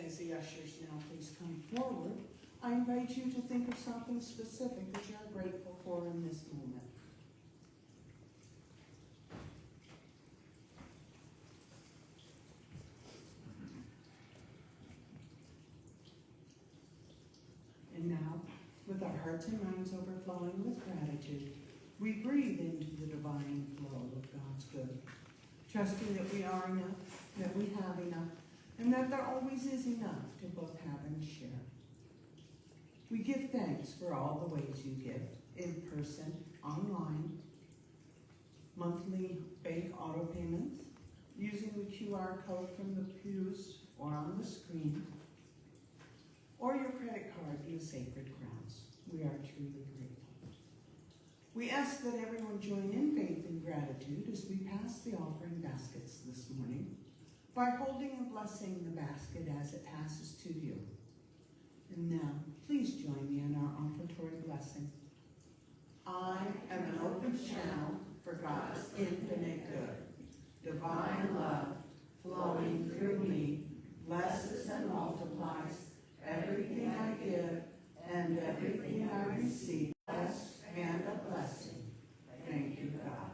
As the ushers now please come forward, I invite you to think of something specific that you are grateful for in this moment. And now, with our hearts and minds overflowing with gratitude, we breathe into the divine flow of God's good, trusting that we are enough, that we have enough, and that there always is enough to both have and share. We give thanks for all the ways you give, in person, online, monthly bank auto payments, using the QR code from the pews or on the screen, or your credit card in the sacred grounds. We are truly grateful. We ask that everyone join in faith and gratitude as we pass the offering baskets this morning by holding and blessing the basket as it passes to you. And now, please join me in our offertory blessing. I am an open channel for God's infinite good. Divine love flowing through me blesses and multiplies everything I give and everything I receive. Blessed and a blessing. Thank you, God.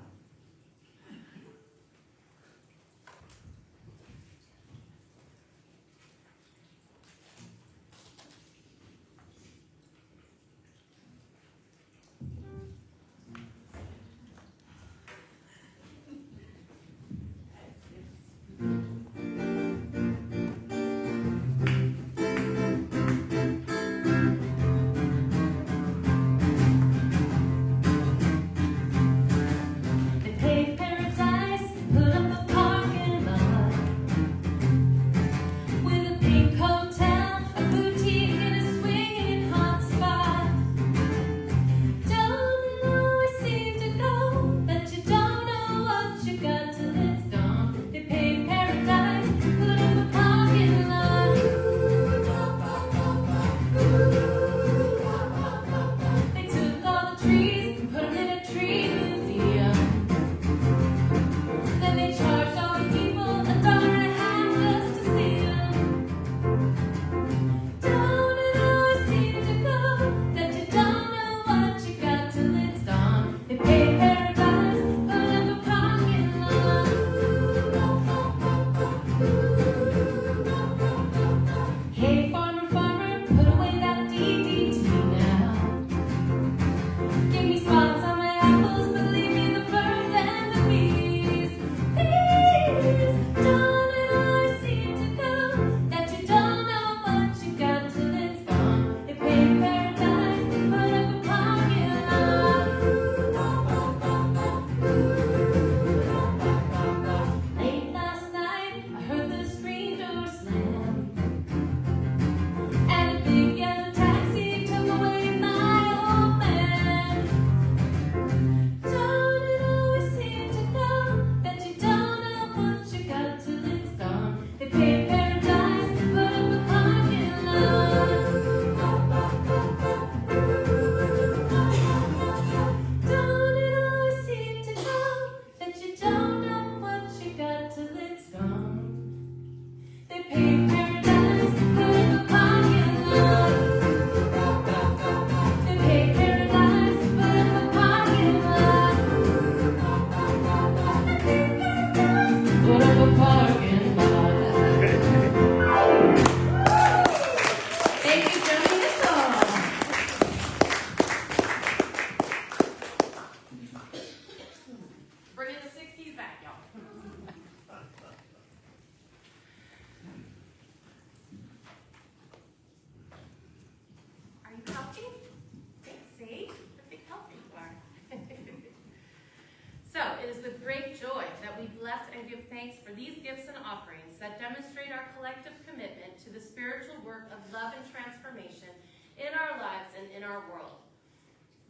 For these gifts and offerings that demonstrate our collective commitment to the spiritual work of love and transformation in our lives and in our world.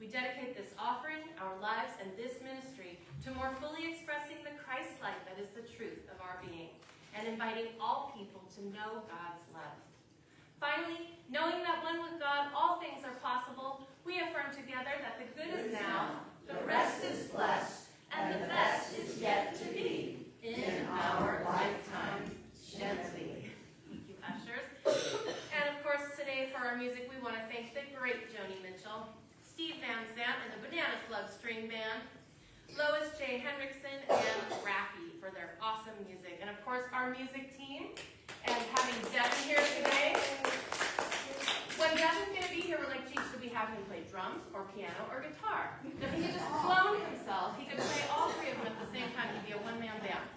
We dedicate this offering, our lives, and this ministry to more fully expressing the Christ life that is the truth of our being, and inviting all people to know God's love. Finally, knowing that one with God all things are possible, we affirm together that the good is now, the rest is blessed, and the best is yet to be. In our lifetime, gently. Thank you, ushers. And of course, today for our music, we want to thank the great Joni Mitchell, Steve Van Zandt and the Bananas Love String Band, Lois J. Hendrickson, and Raffi for their awesome music. And of course, our music team, and having Devin here today. When Devin's going to be here, we're like, geez, should we have him play drums or piano or guitar? If he could just clone himself, he could play all three of them at the same time. He'd be a one-man band.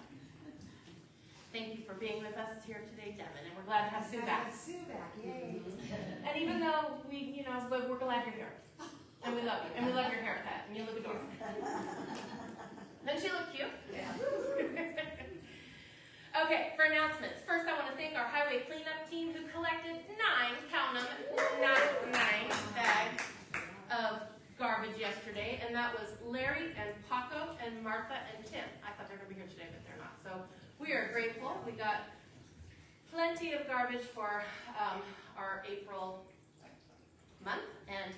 Thank you for being with us here today, Devin, and we're glad to have Sue back. Sue back, yay. And even though we're glad you're here, and we love you, and we love your haircut, and you look adorable. Doesn't she look cute? Yeah. Okay, for announcements. First, I want to thank our highway cleanup team who collected 9 bags of garbage yesterday, and that was Larry and Paco and Martha and Tim. I thought they were going to be here today, but they're not. So we are grateful. We got plenty of garbage for our April month, and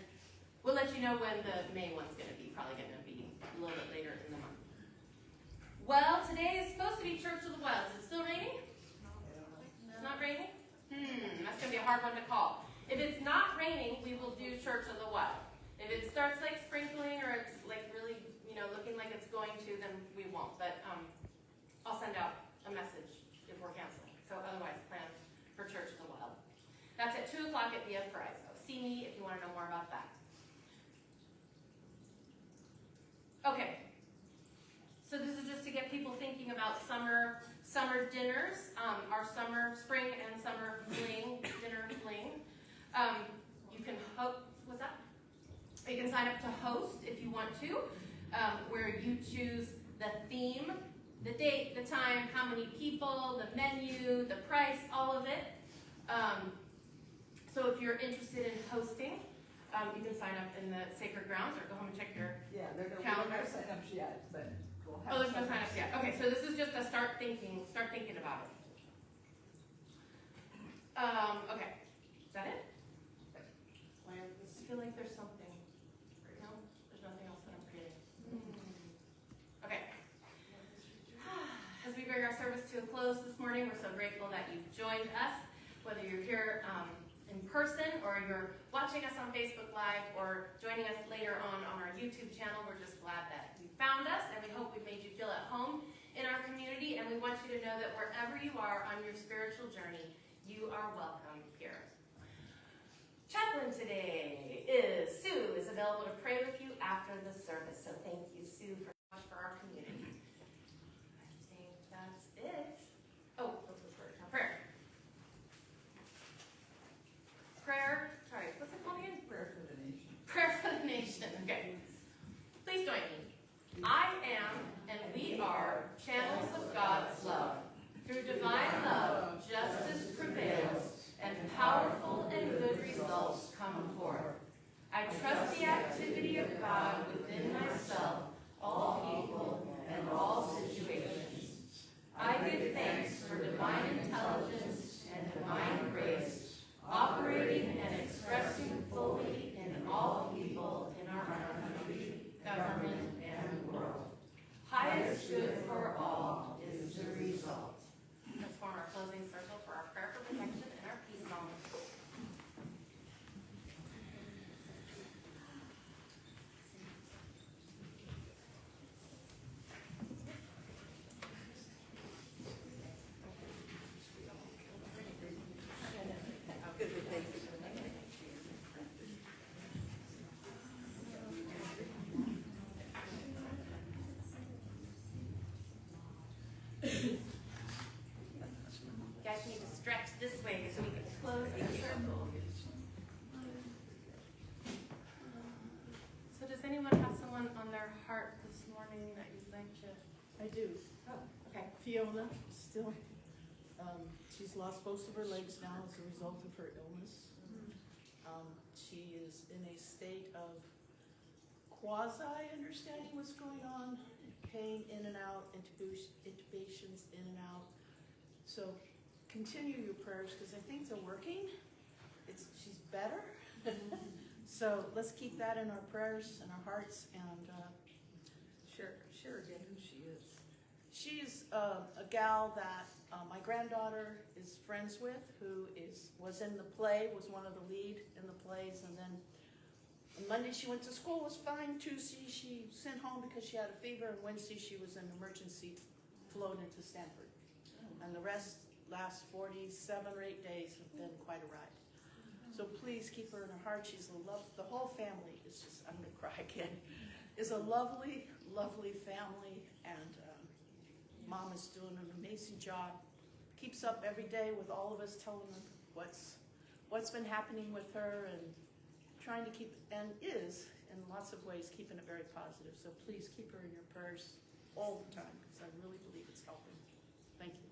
we'll let you know when the May one's going to be. Probably going to be a little bit later in the month. Well, today is supposed to be Church of the Wild. Is it still raining? It's not raining? That's going to be a hard one to call. If it's not raining, we will do Church of the Wild. If it starts like sprinkling or it's like really, looking like it's going to, then we won't. But I'll send out a message if we're canceling. So otherwise, plan for Church of the Wild. That's at 2 o'clock at Via Paraiso. See me if you want to know more about that. Okay. So this is just to get people thinking about summer dinners, our spring and summer dinner fling. You can what's that? You can sign up to host if you want to, where you choose the theme, the date, the time, how many people, the menu, the price, all of it. So if you're interested in hosting, you can sign up in the Sacred Grounds or go home and check your calendar. No sign-ups yet, but we'll have. Oh, there's no sign-ups yet. Okay, so this is just a start thinking about it. Okay, is that it? I feel like there's something. No, there's nothing else that I'm forgetting. Okay. As we bring our service to a close this morning, we're so grateful that you've joined us, whether you're here in person or you're watching us on Facebook Live or joining us later on our YouTube channel. We're just glad that you found us, and we hope we've made you feel at home in our community, and we want you to know that wherever you are on your spiritual journey, you are welcome here. Chaplain today is Sue, is available to pray with you after the service. So thank you, Sue, for our community. I think that's it. Oh, what's the word? Prayer. Prayer. Sorry, what's it called again? Prayer for the nation. Prayer for the nation. Okay. Please join me. I am, and we are, channels of God's love. Through divine love, justice prevails, and powerful and good results come forth. I trust the activity of God within myself, all people, and all situations. I give thanks for divine intelligence and divine grace, operating and expressing fully in all people in our country, government, and world. Highest good for all is the result. Let's form our closing circle for our prayer for protection and our peace song. You guys need to stretch this way so we can close the circle. So does anyone have someone on their heart this morning that you'd like to? I do. Oh, okay. Fiona, still, she's lost both of her legs now as a result of her illness. She is in a state of quasi-understanding what's going on, pain in and out, intubations in and out. So continue your prayers because I think they're working. She's better. So let's keep that in our prayers and our hearts, and Share again who she is. she's a gal that my granddaughter is friends with, who was in the play, was one of the lead in the plays, and then on Monday she went to school, was fine. Tuesday she sent home because she had a fever, and Wednesday she was in emergency flown into Stanford. And the last 47 or 8 days have been quite a ride. So please keep her in her heart. She's the whole family is just, I'm gonna cry again, is a lovely, lovely family, and Mom is doing an amazing job. Keeps up every day with all of us, telling them what's been happening with her, and trying to keep, and is in lots of ways keeping it very positive. So please keep her in your prayers. all the time, because I really believe it's helping. Thank you.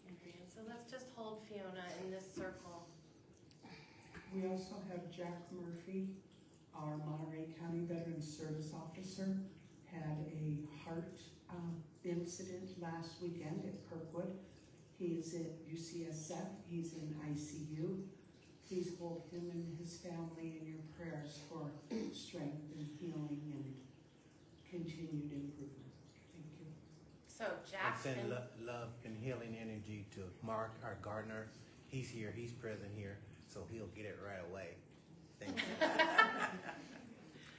Agreed. So let's just hold Fiona in this circle. We also have Jack Murphy, our Monterey County Veterans Service Officer, had a heart incident last weekend at Kirkwood. He's at UCSF, he's in ICU. Please hold him and his family in your prayers for strength and healing and continued improvement. Thank you. So And Jack send and love and healing energy to Mark, our gardener. He's here, he's present here, so he'll get it right away. Thank you.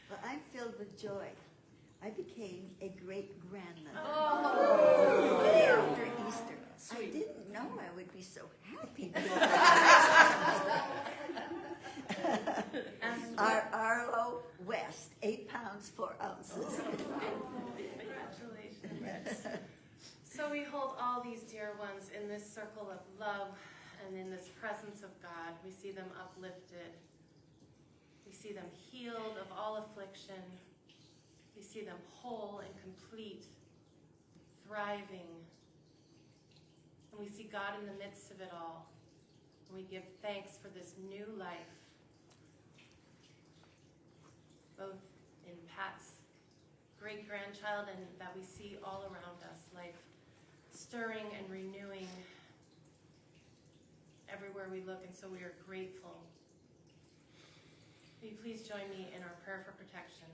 Well, I'm filled with joy. I became a great-grandmother oh, the day after Easter. I Sweet. didn't know I would be so happy. Arlo West, 8 pounds, 4 ounces. congratulations. So we hold all these dear ones in this circle of love and in this presence of God. We see them uplifted. We see them healed of all affliction. We see them whole and complete, thriving. And we see God in the midst of it all. And we give thanks for this new life, both in Pat's great-grandchild and that we see all around us, life stirring and renewing everywhere we look, and so we are grateful. Will you please join me in our prayer for protection?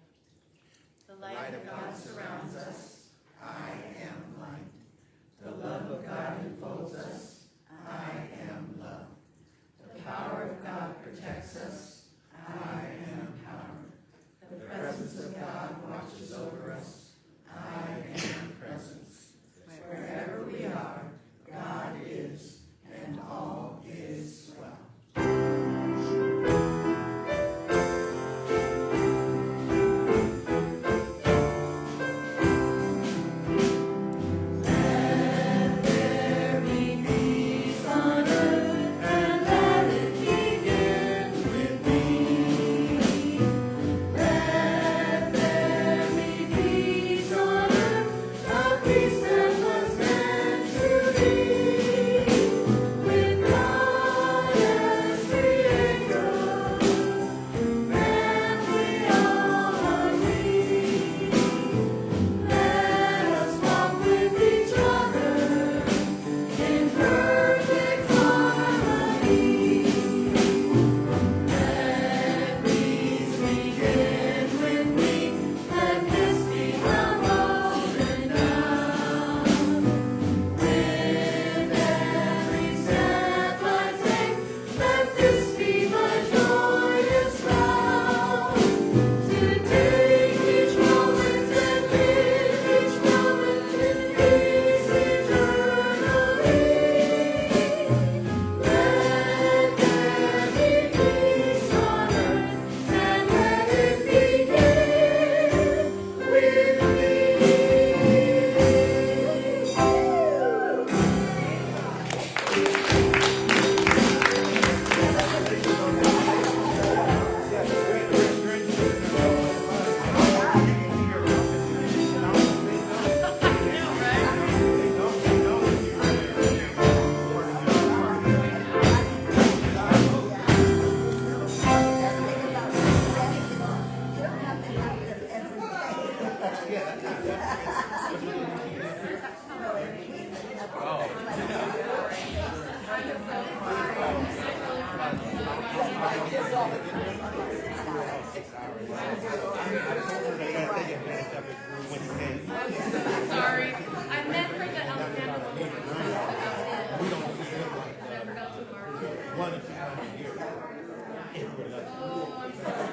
The light of God surrounds us. I am light. The love of God enfolds us. I am love. The power of God protects us. I am power. The presence of God watches over us. I am presence. Wherever we are, God is, and all is well. Sorry, I meant for the Alexander I forgot to mark. Oh, I'm sorry.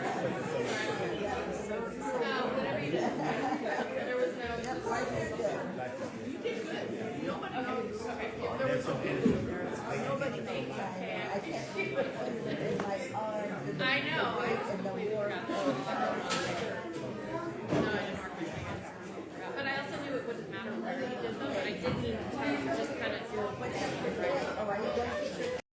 No, whatever you did. There was no. I know.